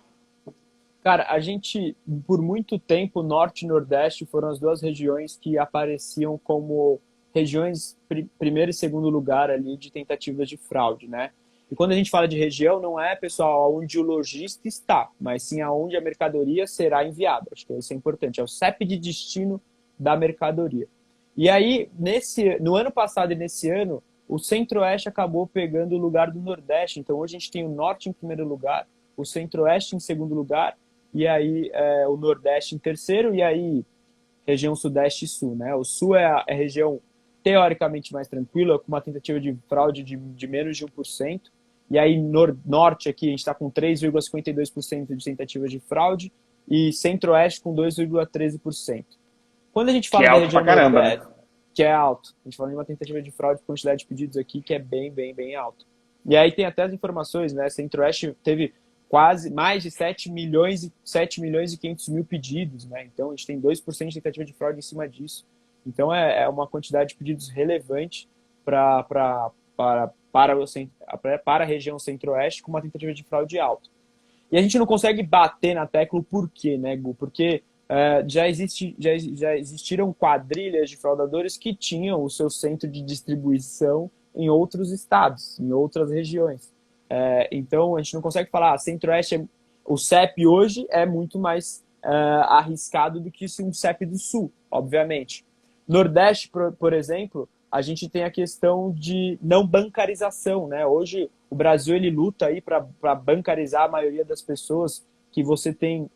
Cara, a gente, por muito tempo, Norte e Nordeste foram as duas regiões que apareciam como regiões primeiro e segundo lugar ali de tentativas de fraude, né? E quando a gente fala de região, não é, pessoal, onde o lojista está, mas sim aonde a mercadoria será enviada. Acho que isso é importante, é o CEP de destino da mercadoria. E aí, no ano passado e nesse ano, o Centro-Oeste acabou pegando o lugar do Nordeste. Então, hoje a gente tem o Norte em primeiro lugar, o Centro-Oeste em segundo lugar, e aí o Nordeste em terceiro, e aí região Sudeste e Sul, né? O Sul é a região teoricamente mais tranquila, com uma tentativa de fraude de menos de 1%. E aí, Norte aqui, a gente está com 3,52% de tentativas de fraude e Centro-Oeste com 2,13%. Quando a gente fala da região Nordeste, que é alto, a gente fala de uma tentativa de fraude com quantidade de pedidos aqui que é bem, bem, bem alto. E aí tem até as informações, né? Centro-Oeste teve quase mais de 7 milhões e 500 mil pedidos, né? Então, a gente tem 2% de tentativa de fraude em cima disso. Então, é uma quantidade de pedidos relevante para a região Centro-Oeste com uma tentativa de fraude alta. E a gente não consegue bater na tecla o porquê, né, Gu? Porque já existiram quadrilhas de fraudadores que tinham o seu centro de distribuição em outros estados, em outras regiões. Então, a gente não consegue falar, Centro-Oeste, o CEP hoje é muito mais arriscado do que um CEP do Sul, obviamente. Nordeste, por exemplo, a gente tem a questão de não bancarização, né? Hoje o Brasil ele luta aí para bancarizar a maioria das pessoas, que você tem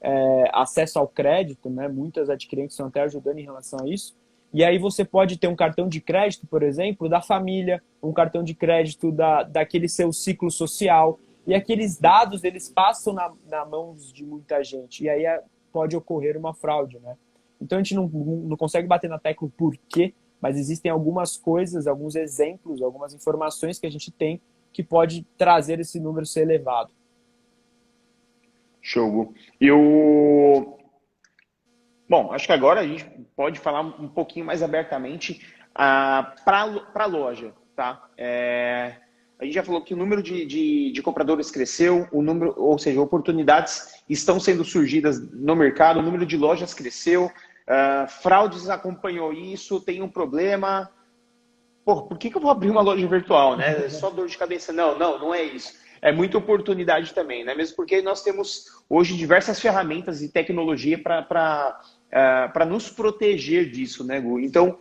acesso ao crédito, né? Muitas adquirentes estão até ajudando em relação a isso. E aí você pode ter um cartão de crédito, por exemplo, da família, um cartão de crédito daquele seu ciclo social, e aqueles dados eles passam na mãos de muita gente, e aí pode ocorrer uma fraude, né? Então a gente não consegue bater na tecla o porquê, mas existem algumas coisas, alguns exemplos, algumas informações que a gente tem que pode trazer esse número ser elevado. Show. Bom, acho que agora a gente pode falar um pouquinho mais abertamente para a loja, tá? A gente já falou que o número de compradores cresceu, ou seja, oportunidades estão sendo surgidas no mercado, o número de lojas cresceu, fraudes acompanhou isso, tem um problema. Pô, por que eu vou abrir uma loja virtual, né? Só dor de cabeça. Não é isso. É muita oportunidade também, né? Mesmo porque nós temos hoje diversas ferramentas e tecnologia para nos proteger disso, né, Gu? Então,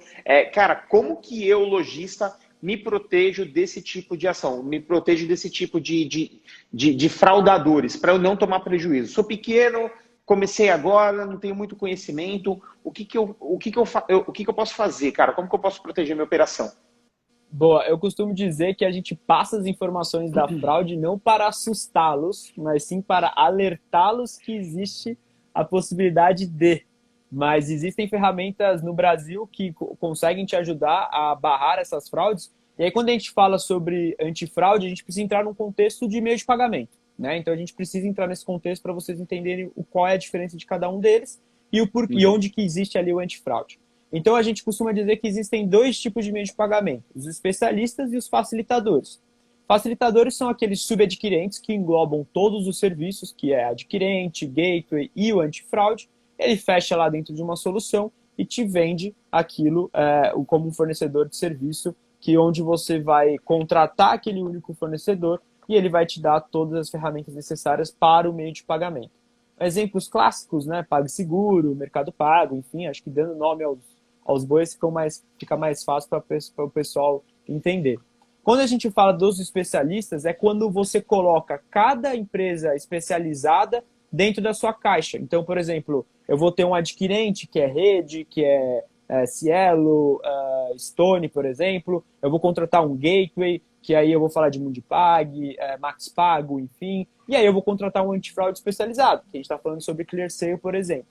cara, como que eu, lojista, me protejo desse tipo de ação? Me protejo desse tipo de fraudadores, para eu não tomar prejuízo? Sou pequeno, comecei agora, não tenho muito conhecimento. O que eu posso fazer, cara? Como que eu posso proteger minha operação? Boa, eu costumo dizer que a gente passa as informações da fraude não para assustá-los, mas sim para alertá-los que existe a possibilidade de. Mas existem ferramentas no Brasil que conseguem te ajudar a barrar essas fraudes. E aí, quando a gente fala sobre antifraude, a gente precisa entrar num contexto de meio de pagamento, né? Então, a gente precisa entrar nesse contexto para vocês entenderem qual é a diferença de cada um deles e e onde que existe ali o antifraude. Então, a gente costuma dizer que existem dois tipos de meio de pagamento, os especialistas e os facilitadores. Facilitadores são aqueles subadquirentes que englobam todos os serviços, que é adquirente, gateway e o antifraude. Ele fecha lá dentro de uma solução e te vende aquilo como um fornecedor de serviço, que onde você vai contratar aquele único fornecedor e ele vai te dar todas as ferramentas necessárias para o meio de pagamento. Exemplos clássicos, né? PagSeguro, Mercado Pago, enfim, acho que dando nome aos bois fica mais fácil para o pessoal entender. Quando a gente fala dos especialistas, é quando você coloca cada empresa especializada dentro da sua caixa. Então, por exemplo, eu vou ter um adquirente que é Rede, que é Cielo, Stone, por exemplo. Eu vou contratar um gateway, que aí eu vou falar de Mundipag, Max Pago, enfim. E aí eu vou contratar um antifraude especializado, que a gente está falando sobre ClearSale, por exemplo.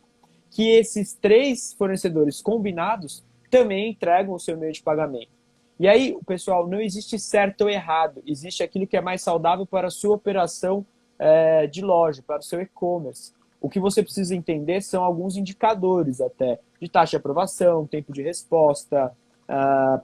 Que esses três fornecedores combinados também entregam o seu meio de pagamento. E aí, pessoal, não existe certo ou errado. Existe aquilo que é mais saudável para a sua operação de loja, para o seu e-commerce. O que você precisa entender são alguns indicadores até, de taxa de aprovação, tempo de resposta,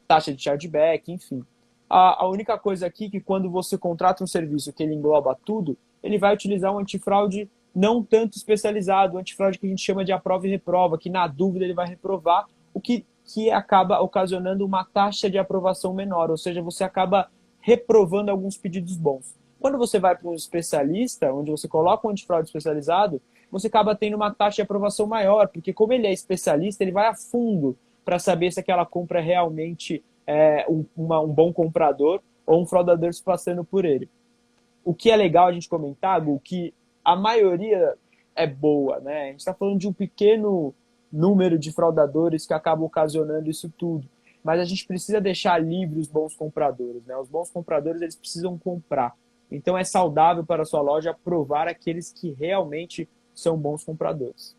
taxa de chargeback, enfim. A única coisa aqui é que quando você contrata um serviço que ele engloba tudo, ele vai utilizar um antifraude não tanto especializado, um antifraude que a gente chama de aprova e reprova, que na dúvida ele vai reprovar, o que acaba ocasionando uma taxa de aprovação menor, ou seja, você acaba reprovando alguns pedidos bons. Quando você vai para um especialista, onde você coloca um antifraude especializado, você acaba tendo uma taxa de aprovação maior, porque como ele é especialista, ele vai a fundo para saber se aquela compra é realmente um bom comprador ou um fraudador se passando por ele. O que é legal a gente comentar, Gu, que a maioria é boa, né? A gente está falando de um pequeno número de fraudadores que acabam ocasionando isso tudo. Mas a gente precisa deixar livre os bons compradores, né? Os bons compradores, eles precisam comprar. Então é saudável para a sua loja aprovar aqueles que realmente são bons compradores.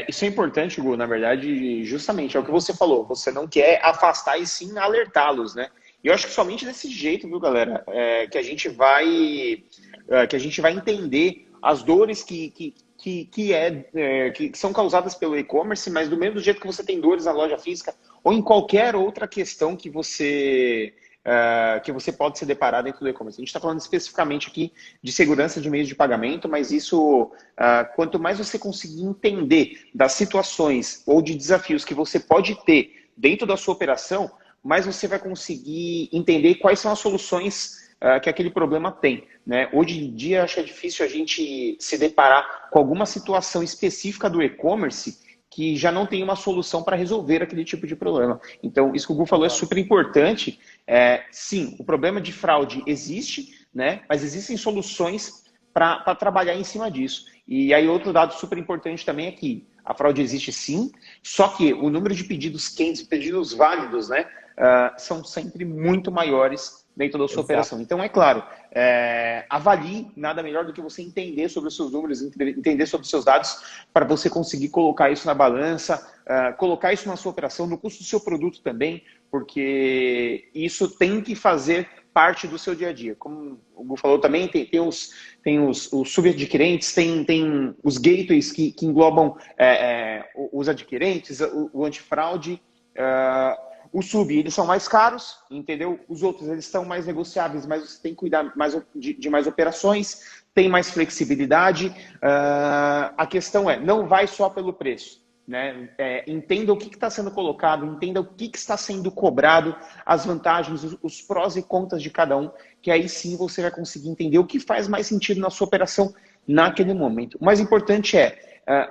Isso é importante, Gu, na verdade, justamente, é o que você falou, você não quer afastar e sim alertá-los, né? E eu acho que somente desse jeito, viu, galera, que a gente vai entender as dores que são causadas pelo e-commerce, mas do mesmo jeito que você tem dores na loja física ou em qualquer outra questão que você pode se deparar dentro do e-commerce. A gente está falando especificamente aqui de segurança de meios de pagamento, mas isso, quanto mais você conseguir entender das situações ou de desafios que você pode ter dentro da sua operação, mais você vai conseguir entender quais são as soluções que aquele problema tem, né? Hoje em dia, acho que é difícil a gente se deparar com alguma situação específica do e-commerce que já não tem uma solução para resolver aquele tipo de problema. Então, isso que o Gu falou é super importante. Sim, o problema de fraude existe, né? Mas existem soluções para trabalhar em cima disso. E aí, outro dado super importante também é que a fraude existe sim, só que o número de pedidos quentes, pedidos válidos, né, são sempre muito maiores dentro da sua operação. Então, é claro, avalie, nada melhor do que você entender sobre os seus números, entender sobre os seus dados, para você conseguir colocar isso na balança, colocar isso na sua operação, no custo do seu produto também, porque isso tem que fazer parte do seu dia a dia. Como o Gu falou também, tem os subadquirentes, tem os gateways que englobam os adquirentes, o antifraude, o sub, eles são mais caros, entendeu? Os outros, eles são mais negociáveis, mas você tem que cuidar de mais operações, tem mais flexibilidade. A questão não vai só pelo preço, né? Entenda o que está sendo colocado, entenda o que está sendo cobrado, as vantagens, os prós e contras de cada um, que aí sim você vai conseguir entender o que faz mais sentido na sua operação naquele momento. O mais importante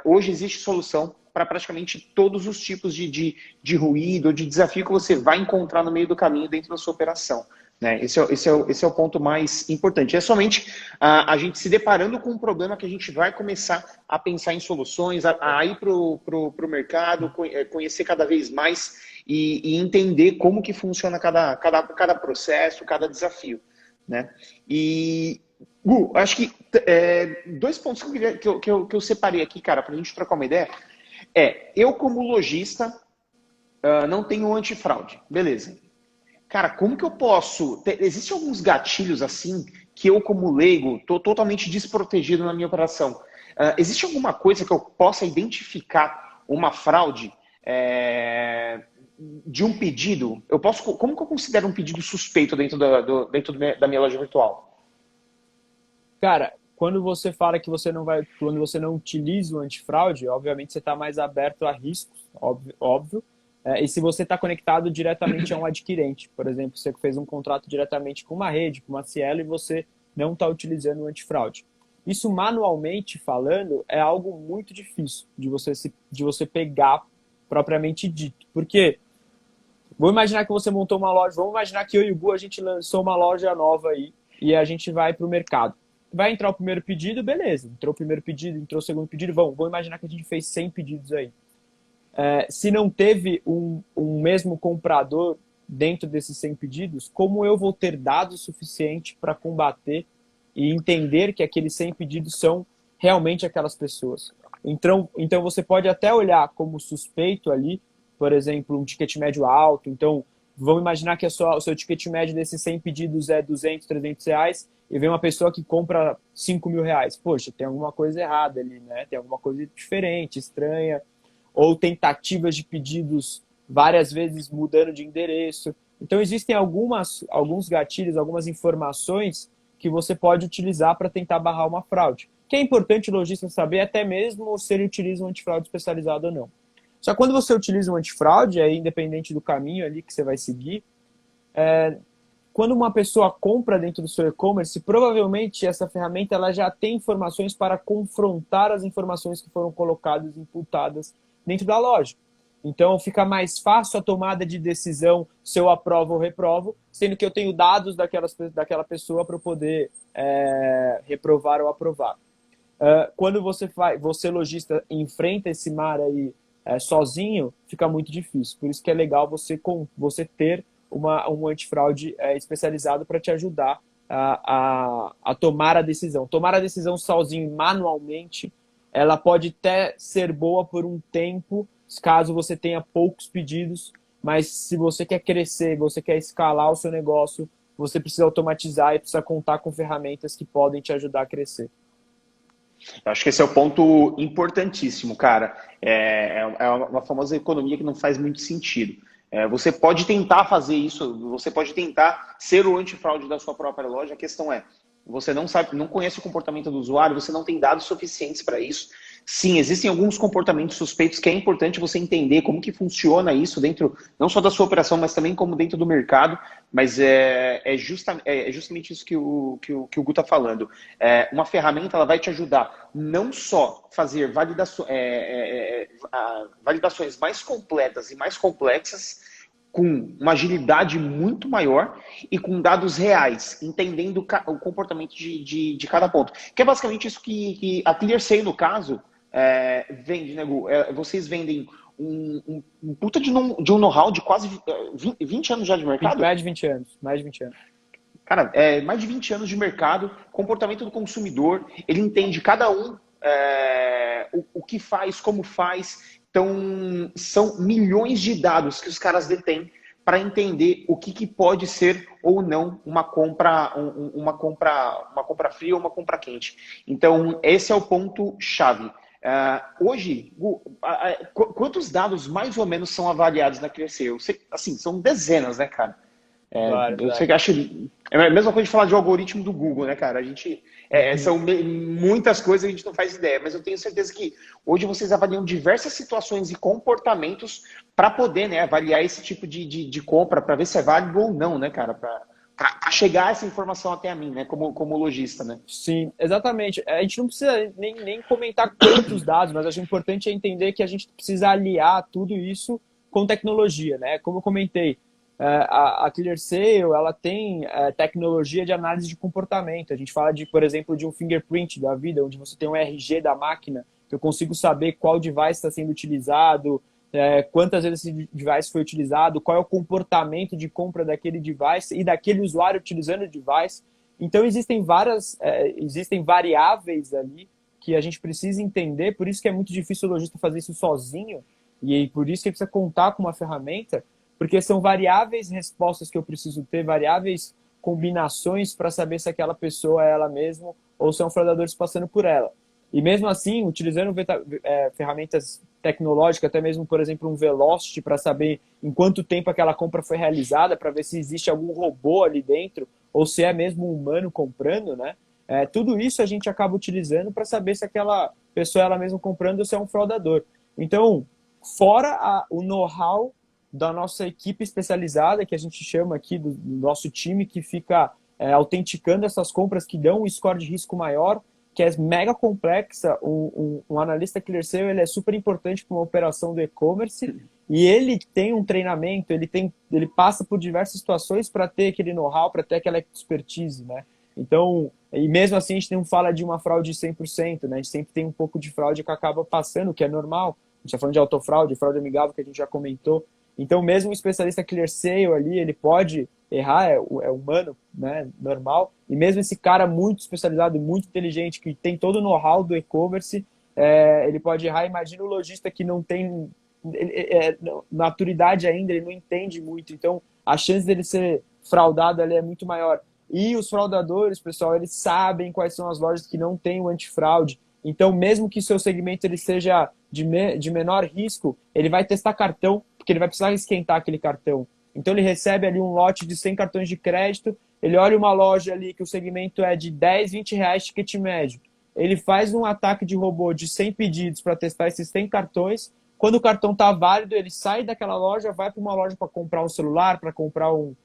hoje existe solução para praticamente todos os tipos de ruído ou de desafio que você vai encontrar no meio do caminho dentro da sua operação. Né? Esse é o ponto mais importante. É somente a gente se deparando com um problema que a gente vai começar a pensar em soluções, a ir para o mercado, conhecer cada vez mais e entender como que funciona cada processo, cada desafio. Né? E, Gu, acho que 2 pontos que eu separei aqui, cara, para a gente trocar uma ideia. Eu como lojista não tenho antifraude. Beleza. Cara, como que eu posso... Existem alguns gatilhos assim que eu como leigo estou totalmente desprotegido na minha operação. Existe alguma coisa que eu possa identificar uma fraude de um pedido? Como que eu considero um pedido suspeito dentro da minha loja virtual? Cara, quando você fala que quando você não utiliza o antifraude, obviamente você está mais aberto a riscos, óbvio. E se você está conectado diretamente a um adquirente, por exemplo, você fez um contrato diretamente com uma rede, com uma Cielo, e você não está utilizando o antifraude. Isso, manualmente falando, é algo muito difícil de você pegar propriamente dito. Porque, vou imaginar que você montou uma loja, vamos imaginar que eu e o Gu, a gente lançou uma loja nova aí, e a gente vai para o mercado. Vai entrar o primeiro pedido, beleza. Entrou o primeiro pedido, entrou o segundo pedido, vamos imaginar que a gente fez 100 pedidos aí. Se não teve um mesmo comprador dentro desses 100 pedidos, como eu vou ter dados suficiente para combater e entender que aqueles 100 pedidos são realmente aquelas pessoas? Então você pode até olhar como suspeito ali, por exemplo, um ticket médio alto. Então, vamos imaginar que o seu ticket médio desses 100 pedidos é 200, 300 reais, e vem uma pessoa que compra 5 mil reais. Poxa, tem alguma coisa errada ali, né? Tem alguma coisa diferente, estranha. Ou tentativas de pedidos várias vezes mudando de endereço. Então, existem alguns gatilhos, algumas informações que você pode utilizar para tentar barrar uma fraude. Que é importante o lojista saber, até mesmo se ele utiliza um antifraude especializado ou não. Só que quando você utiliza um antifraude, independente do caminho ali que você vai seguir, quando uma pessoa compra dentro do seu e-commerce, provavelmente essa ferramenta ela já tem informações para confrontar as informações que foram colocadas, imputadas dentro da loja. Então fica mais fácil a tomada de decisão se eu aprovo ou reprovo, sendo que eu tenho dados daquela pessoa para eu poder reprovar ou aprovar. Quando você lojista enfrenta esse mar aí sozinho, fica muito difícil. Por isso que é legal você ter um antifraude especializado para te ajudar a tomar a decisão. Tomar a decisão sozinho, manualmente, ela pode até ser boa por um tempo, caso você tenha poucos pedidos, mas se você quer crescer, você quer escalar o seu negócio, você precisa automatizar e precisa contar com ferramentas que podem te ajudar a crescer. Eu acho que esse é o ponto importantíssimo, cara. É uma famosa economia que não faz muito sentido. Você pode tentar fazer isso, você pode tentar ser o antifraude da sua própria loja. A questão você não conhece o comportamento do usuário, você não tem dados suficientes para isso. Sim, existem alguns comportamentos suspeitos que é importante você entender como que funciona isso dentro, não só da sua operação, mas também como dentro do mercado. Mas é justamente isso que o Gu está falando. Uma ferramenta ela vai te ajudar não só fazer validações mais completas e mais complexas, com uma agilidade muito maior e com dados reais, entendendo o comportamento de cada ponto. Que é basicamente isso que a ClearSale, no caso, vende, né, Gu? Vocês vendem um puta de um know-how de quase 20 anos já de mercado? Mais de 20 anos, mais de 20 anos. Cara, mais de 20 anos de mercado, comportamento do consumidor, ele entende cada um o que faz, como faz. Então, são milhões de dados que os caras detêm para entender o que pode ser ou não uma compra fria ou uma compra quente. Então, esse é o ponto-chave. Hoje, quantos dados mais ou menos são avaliados na ClearSale? Assim, são dezenas, né, cara? Claro, Eu sei que acho. É a mesma coisa de falar de algoritmo do Google, né, cara? A gente. São muitas coisas que a gente não faz ideia, mas eu tenho certeza que hoje vocês avaliam diversas situações e comportamentos para poder, né, avaliar esse tipo de compra, para ver se é válido ou não, né, cara? Para chegar essa informação até a mim, né, como lojista, né? Sim, exatamente. A gente não precisa nem comentar quantos dados, mas acho importante entender que a gente precisa aliar tudo isso com tecnologia, né? Como eu comentei, a ClearSale, ela tem tecnologia de análise de comportamento. A gente fala, por exemplo, de um fingerprint da vida, onde você tem um RG da máquina, que eu consigo saber qual device está sendo utilizado, quantas vezes esse device foi utilizado, qual é o comportamento de compra daquele device e daquele usuário utilizando o device. Então, existem variáveis ali que a gente precisa entender, por isso que é muito difícil o lojista fazer isso sozinho, e por isso que ele precisa contar com uma ferramenta, porque são variáveis respostas que eu preciso ter, variáveis combinações para saber se aquela pessoa é ela mesma ou se é um fraudador se passando por ela. E mesmo assim, utilizando ferramentas tecnológicas, até mesmo, por exemplo, um Velocity para saber em quanto tempo aquela compra foi realizada, para ver se existe algum robô ali dentro ou se é mesmo um humano comprando, né? Tudo isso a gente acaba utilizando para saber se aquela pessoa é ela mesma comprando ou se é um fraudador. Então, fora o know-how da nossa equipe especializada, que a gente chama aqui do nosso time, que fica autenticando essas compras que dão um score de risco maior, que é mega complexa. Um analista ClearSale, ele é super importante para uma operação do e-commerce, e ele tem um treinamento, ele passa por diversas situações para ter aquele know-how, para ter aquela expertise, né? Então, e mesmo assim a gente não fala de uma fraude 100%, né? A gente sempre tem um pouco de fraude que acaba passando, que é normal. A gente está falando de autofraude, fraude amigável, que a gente já comentou. Então, mesmo um especialista ClearSale ali, ele pode errar, é humano, né, normal. E mesmo esse cara muito especializado, muito inteligente, que tem todo o know-how do e-commerce, ele pode errar. Imagina o lojista que não tem maturidade ainda, ele não entende muito. Então, a chance dele ser fraudado ali é muito maior. E os fraudadores, pessoal, eles sabem quais são as lojas que não têm o antifraude. Então, mesmo que seu segmento ele seja de menor risco, ele vai testar cartão, porque ele vai precisar esquentar aquele cartão. Então, ele recebe ali um lote de 100 cartões de crédito, ele olha uma loja ali que o segmento é de 10, 20 reais ticket médio. Ele faz um ataque de robô de 100 pedidos para testar esses 100 cartões. Quando o cartão está válido, ele sai daquela loja, vai para uma loja para comprar um celular, para comprar um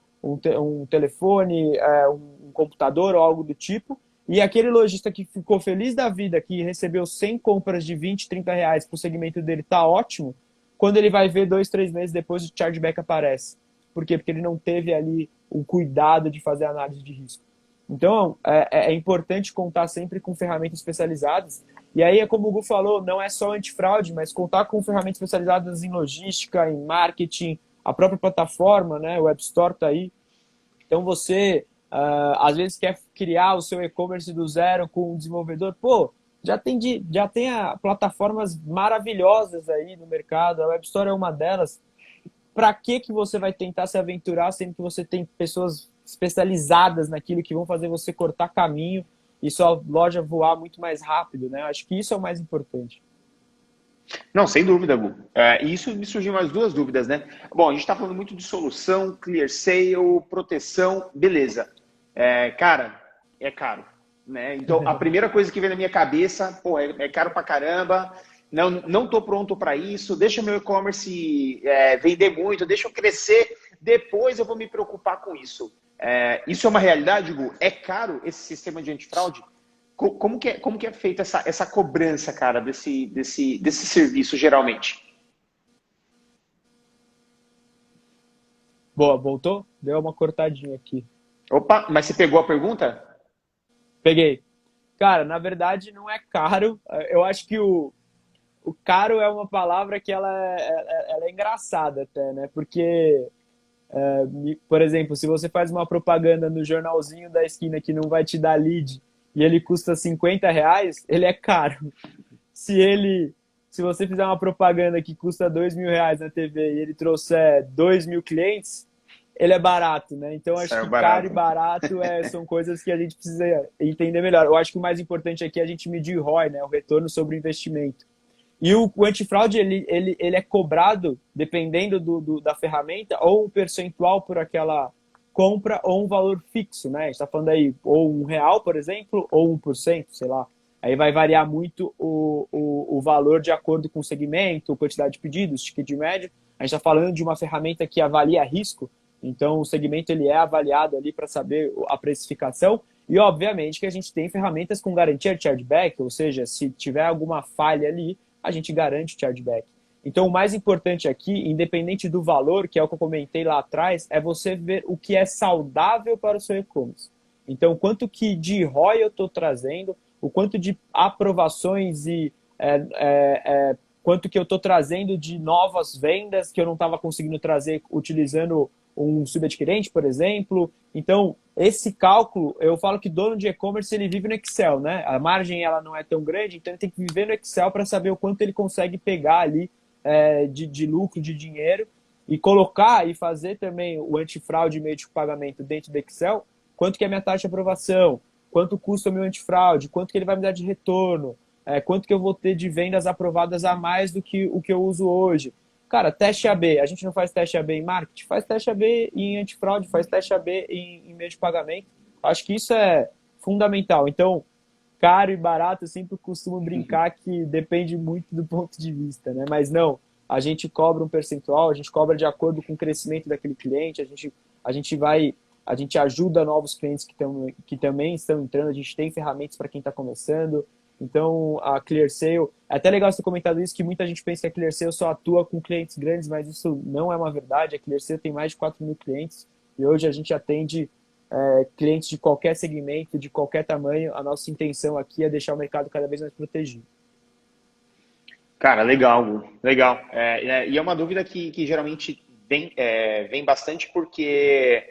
telefone, um computador ou algo do tipo. E aquele lojista que ficou feliz da vida, que recebeu 100 compras de 20, 30 reais para o segmento dele, tá ótimo. Quando ele vai ver 2, 3 meses depois, o chargeback aparece. Por quê? Porque ele não teve ali o cuidado de fazer análise de risco. Então, é importante contar sempre com ferramentas especializadas. E aí, como o Gu falou, não é só antifraude, mas contar com ferramentas especializadas em logística, em marketing, a própria plataforma, né? O Web Store está aí. Então, você, às vezes, quer criar o seu e-commerce do zero com um desenvolvedor. Pô, já tem plataformas maravilhosas aí no mercado. A Web Store é uma delas. Para que você vai tentar se aventurar, sendo que você tem pessoas especializadas naquilo que vão fazer você cortar caminho e sua loja voar muito mais rápido, né? Acho que isso é o mais importante. Não, sem dúvida, Gu. E isso me surgiu mais duas dúvidas, né? Bom, a gente está falando muito de solução, ClearSale, proteção, beleza. Cara, é caro. né? Então, a primeira coisa que vem na minha cabeça, pô, é caro pra caramba, não tô pronto para isso, deixa meu e-commerce vender muito, deixa eu crescer, depois eu vou me preocupar com isso. Isso é uma realidade, Gu? É caro esse sistema de antifraude? Como que é feita essa cobrança, cara, desse serviço, geralmente? Boa, voltou? Deu uma cortadinha aqui. Opa, mas você pegou a pergunta? Peguei. Cara, na verdade não é caro. Eu acho que o caro é uma palavra que ela é engraçada até, né? Porque, por exemplo, se você faz uma propaganda no jornalzinho da esquina que não vai te dar lead e ele custa R$ 50, ele é caro. Se você fizer uma propaganda que custa R$ 2.000 na TV e ele trouxer 2.000 clientes, ele é barato, né? Então, acho que caro e barato são coisas que a gente precisa entender melhor. Eu acho que o mais importante aqui é a gente medir o ROI, né? O retorno sobre o investimento. E o antifraude, ele é cobrado, dependendo da ferramenta, ou um percentual por aquela compra, ou um valor fixo, né? A gente está falando aí, ou R$ 1, por exemplo, ou 1%, sei lá. Aí vai variar muito o valor de acordo com o segmento, quantidade de pedidos, ticket médio. A gente está falando de uma ferramenta que avalia risco, então o segmento ele é avaliado ali para saber a precificação. E obviamente que a gente tem ferramentas com garantia de chargeback, ou seja, se tiver alguma falha ali, a gente garante o chargeback. Então o mais importante aqui, independente do valor, que é o que eu comentei lá atrás, é você ver o que é saudável para o seu e-commerce. Então quanto que de ROI eu estou trazendo, o quanto de aprovações e quanto que eu estou trazendo de novas vendas que eu não estava conseguindo trazer utilizando um subadquirente, por exemplo. Então, esse cálculo, eu falo que dono de e-commerce, ele vive no Excel, né? A margem ela não é tão grande, então ele tem que viver no Excel para saber o quanto ele consegue pegar ali de lucro, de dinheiro, e colocar e fazer também o antifraude e meio de pagamento dentro do Excel, quanto que é a minha taxa de aprovação, quanto custa o meu antifraude, quanto que ele vai me dar de retorno, quanto que eu vou ter de vendas aprovadas a mais do que o que eu uso hoje. Cara, teste AB, a gente não faz teste AB em marketing, faz teste AB em antifraude, faz teste AB em meio de pagamento. Acho que isso é fundamental. Então, caro e barato, eu sempre costumo brincar que depende muito do ponto de vista, né? Mas não, a gente cobra um percentual, a gente cobra de acordo com o crescimento daquele cliente, a gente ajuda novos clientes que também estão entrando, a gente tem ferramentas para quem está começando. Então, a ClearSale, é até legal você ter comentado isso, que muita gente pensa que a ClearSale só atua com clientes grandes, mas isso não é uma verdade. A ClearSale tem mais de 4.000 clientes e hoje a gente atende clientes de qualquer segmento, de qualquer tamanho. A nossa intenção aqui é deixar o mercado cada vez mais protegido. Cara, legal, legal. E é uma dúvida que geralmente vem bastante porque...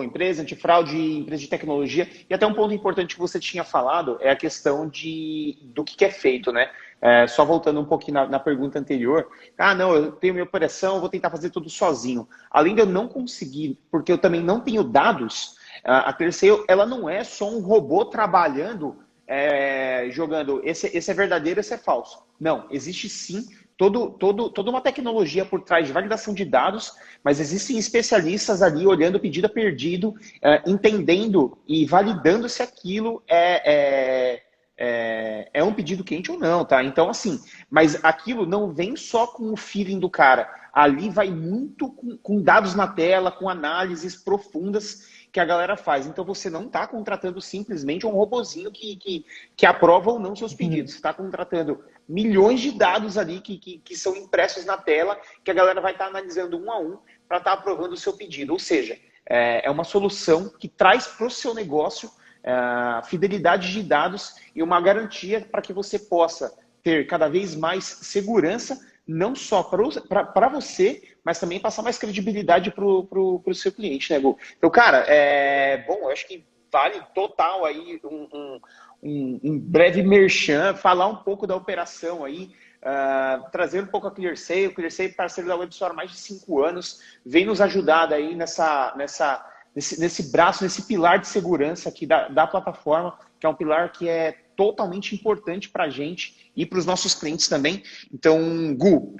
empresa antifraude, empresa de tecnologia, e até um ponto importante que você tinha falado é a questão do que é feito, né? Só voltando um pouquinho na pergunta anterior, não, eu tenho minha operação, vou tentar fazer tudo sozinho. Além de eu não conseguir, porque eu também não tenho dados, a ClearSale, ela não é só um robô trabalhando, jogando, esse é verdadeiro, esse é falso. Não, existe sim toda uma tecnologia por trás de validação de dados, mas existem especialistas ali olhando pedido a perdido, entendendo e validando se aquilo é um pedido quente ou não, tá? Então, assim, mas aquilo não vem só com o feeling do cara. Ali vai muito com dados na tela, com análises profundas que a galera faz. Então, você não está contratando simplesmente um robozinho que aprova ou não seus pedidos. Você está contratando milhões de dados ali que são impressos na tela, que a galera vai estar analisando um a um para estar aprovando o seu pedido. Ou seja, é uma solução que traz para o seu negócio fidelidade de dados e uma garantia para que você possa ter cada vez mais segurança, não só para você, mas também passar mais credibilidade para o seu cliente, né, Gu? Então, cara, eu acho que vale total aí um breve merchan, falar um pouco da operação aí, trazer um pouco a ClearSale. ClearSale é parceiro da WebStore há mais de 5 anos, vem nos ajudar aí nesse braço, nesse pilar de segurança aqui da plataforma, que é um pilar que é totalmente importante para a gente e para os nossos clientes também. Então, Gu,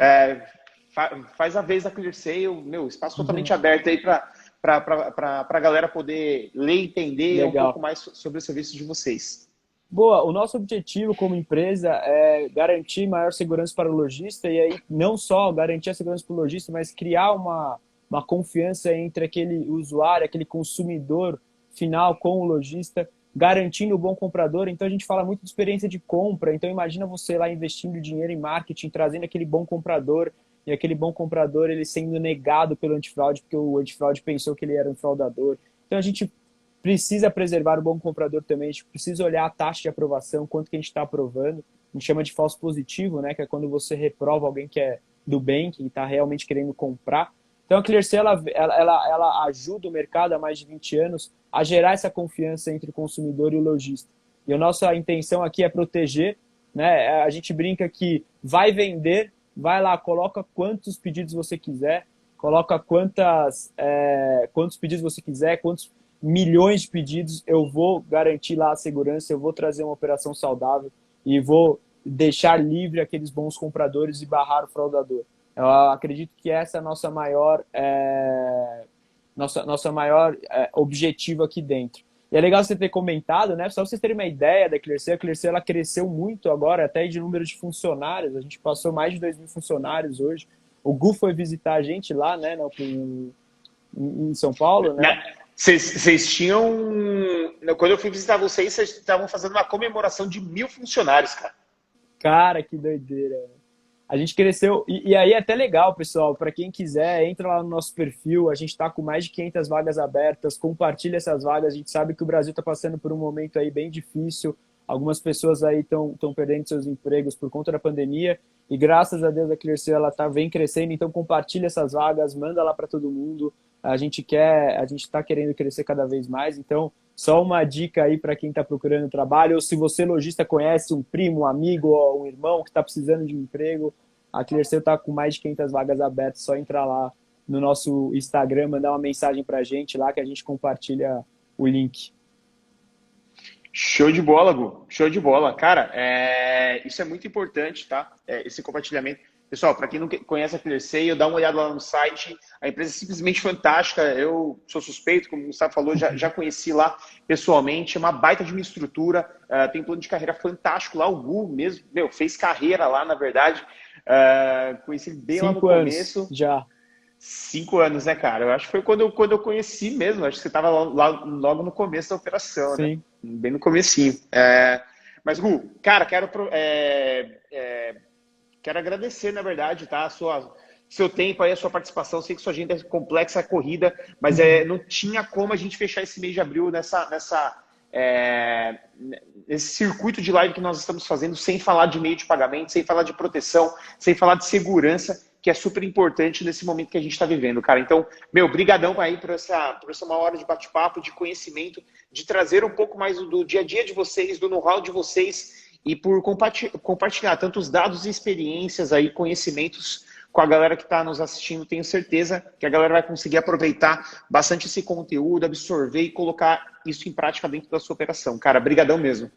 faz a vez da ClearSale, espaço totalmente aberto aí para para a galera poder ler e entender um Legal. pouco mais sobre o serviço de vocês. Boa, o nosso objetivo como empresa é garantir maior segurança para o lojista e aí não só garantir a segurança para o lojista, mas criar uma confiança entre aquele usuário, aquele consumidor final com o lojista, garantindo o bom comprador. Então a gente fala muito de experiência de compra, então imagina você lá investindo dinheiro em marketing, trazendo aquele bom comprador e aquele bom comprador ele sendo negado pelo antifraude porque o antifraude pensou que ele era um fraudador. Então a gente precisa preservar o bom comprador também, a gente precisa olhar a taxa de aprovação, quanto que a gente está aprovando, a gente chama de falso positivo, né, que é quando você reprova alguém que é do bem, que está realmente querendo comprar. Então a Clearce, ela ajuda o mercado há mais de 20 anos a gerar essa confiança entre o consumidor e o lojista. E a nossa intenção aqui é proteger, né, a gente brinca que vai vender, vai lá, coloca quantos pedidos você quiser, coloca quantos pedidos você quiser, quantos milhões de pedidos, eu vou garantir lá a segurança, eu vou trazer uma operação saudável e vou deixar livre aqueles bons compradores e barrar o fraudador. Eu acredito que essa é a nossa maior, objetivo aqui dentro. E é legal você ter comentado, né? Só pra vocês terem uma ideia da Clearce, a Clearce ela cresceu muito agora, até de número de funcionários. A gente passou mais de 2.000 funcionários hoje. O Gu foi visitar a gente lá, né? Em São Paulo, né? Vocês tinham... Quando eu fui visitar vocês estavam fazendo uma comemoração de 1.000 funcionários, cara. Cara, que doideira. A gente cresceu, e aí é até legal, pessoal, para quem quiser, entra lá no nosso perfil, a gente está com mais de 500 vagas abertas, compartilha essas vagas, a gente sabe que o Brasil está passando por um momento aí bem difícil, algumas pessoas aí estão perdendo seus empregos por conta da pandemia, e graças a Deus a Clearce, ela vem crescendo, então compartilha essas vagas, manda lá para todo mundo, a gente está querendo crescer cada vez mais, então só uma dica aí para quem está procurando trabalho, ou se você, lojista, conhece um primo, um amigo ou um irmão que está precisando de um emprego, a Clearce está com mais de 500 vagas abertas, só entrar lá no nosso Instagram, mandar uma mensagem para a gente lá que a gente compartilha o link. Show de bola, Gu. Show de bola. Cara, isso é muito importante, tá? Esse compartilhamento. Pessoal, para quem não conhece a Clearce, dá uma olhada lá no site. A empresa é simplesmente fantástica. Eu sou suspeito, como o Gustavo falou, já conheci lá pessoalmente. É uma baita de uma estrutura. Tem um plano de carreira fantástico lá. O Gu mesmo, fez carreira lá, na verdade. Conheci ele bem lá no começo. 5 anos já. 5 anos, né, cara? Eu acho que foi quando eu conheci mesmo. Acho que você estava lá logo no começo da operação, Sim. né? Bem no comecinho. Mas, Gu, cara, quero agradecer, na verdade, tá? Seu tempo aí, a sua participação. Sei que sua agenda é complexa, a corrida, mas não tinha como a gente fechar esse mês de abril nesse circuito de live que nós estamos fazendo, sem falar de meio de pagamento, sem falar de proteção, sem falar de segurança, que é super importante nesse momento que a gente está vivendo, cara. Então, brigadão aí por essa uma hora de bate-papo, de conhecimento, de trazer um pouco mais do dia a dia de vocês, do know-how de vocês, e por compartilhar tantos dados e experiências aí, conhecimentos com a galera que está nos assistindo. Tenho certeza que a galera vai conseguir aproveitar bastante esse conteúdo, absorver e colocar isso em prática dentro da sua operação. Cara, brigadão mesmo.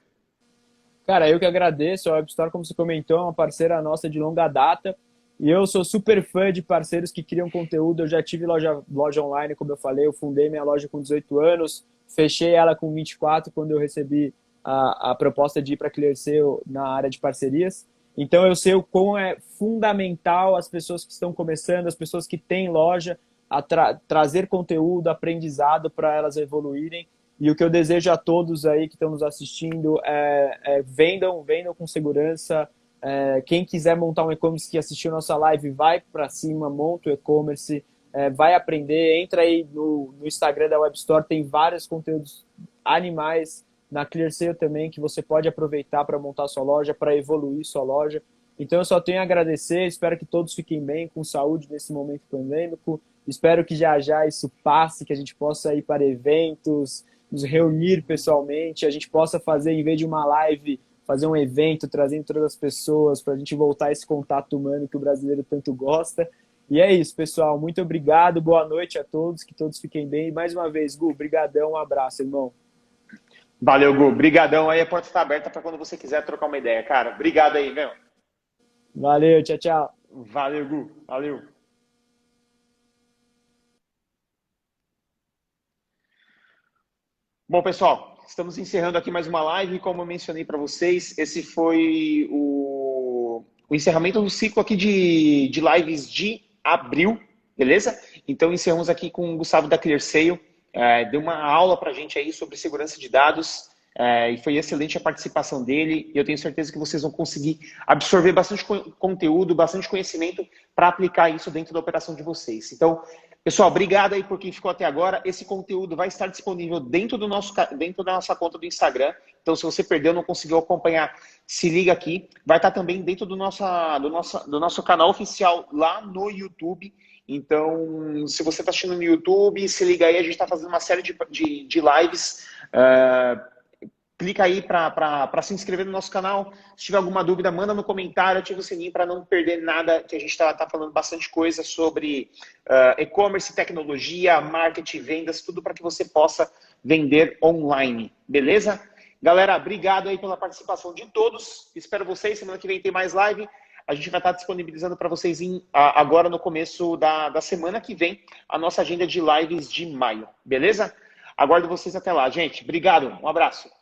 Cara, eu que agradeço. A Webstore, como você comentou, é uma parceira nossa de longa data. E eu sou super fã de parceiros que criam conteúdo. Eu já tive loja online, como eu falei. Eu fundei minha loja com 18 anos. Fechei ela com 24 quando eu recebi a proposta de ir para a Clearce na área de parcerias. Então eu sei o quão é fundamental as pessoas que estão começando, as pessoas que têm loja, trazer conteúdo, aprendizado para elas evoluírem. E o que eu desejo a todos aí que estão nos assistindo vendam com segurança. Quem quiser montar um e-commerce, que assistiu nossa live, vai para cima, monta o e-commerce, vai aprender, entra aí no Instagram da Webstore, tem vários conteúdos animais, na Clearce também, que você pode aproveitar para montar sua loja, para evoluir sua loja. Então eu só tenho a agradecer, espero que todos fiquem bem, com saúde nesse momento pandêmico, espero que já isso passe, que a gente possa ir para eventos, nos reunir pessoalmente, a gente possa fazer, em vez de uma live, fazer um evento, trazendo todas as pessoas, para a gente voltar a esse contato humano que o brasileiro tanto gosta. E é isso, pessoal, muito obrigado, boa noite a todos, que todos fiquem bem. E mais uma vez, Gu, brigadão, um abraço, irmão. Valeu, Gu. Brigadão aí, a porta está aberta para quando você quiser trocar uma ideia, cara. Obrigado aí, meu. Valeu, tchau, tchau. Valeu, Gu. Valeu. Bom, pessoal, estamos encerrando aqui mais uma live. Como eu mencionei para vocês, esse foi o encerramento do ciclo aqui de lives de abril, beleza? Então, encerramos aqui com o Gustavo da ClearSale. Deu uma aula para a gente aí sobre segurança de dados. E foi excelente a participação dele. E eu tenho certeza que vocês vão conseguir absorver bastante conteúdo, bastante conhecimento para aplicar isso dentro da operação de vocês. Então, pessoal, obrigado aí por quem ficou até agora. Esse conteúdo vai estar disponível dentro da nossa conta do Instagram. Então, se você perdeu, não conseguiu acompanhar, se liga aqui. Vai estar também dentro do nosso canal oficial lá no YouTube. Então, se você está assistindo no YouTube, se liga aí, a gente está fazendo uma série de lives. Clica aí para se inscrever no nosso canal. Se tiver alguma dúvida, manda no comentário, ativa o sininho para não perder nada, que a gente está falando bastante coisa sobre e-commerce, tecnologia, marketing, vendas, tudo para que você possa vender online, beleza? Galera, obrigado aí pela participação de todos. Espero vocês. Semana que vem tem mais live. A gente vai estar disponibilizando para vocês agora no começo da semana que vem a nossa agenda de lives de maio, beleza? Aguardo vocês até lá, gente. Obrigado, um abraço.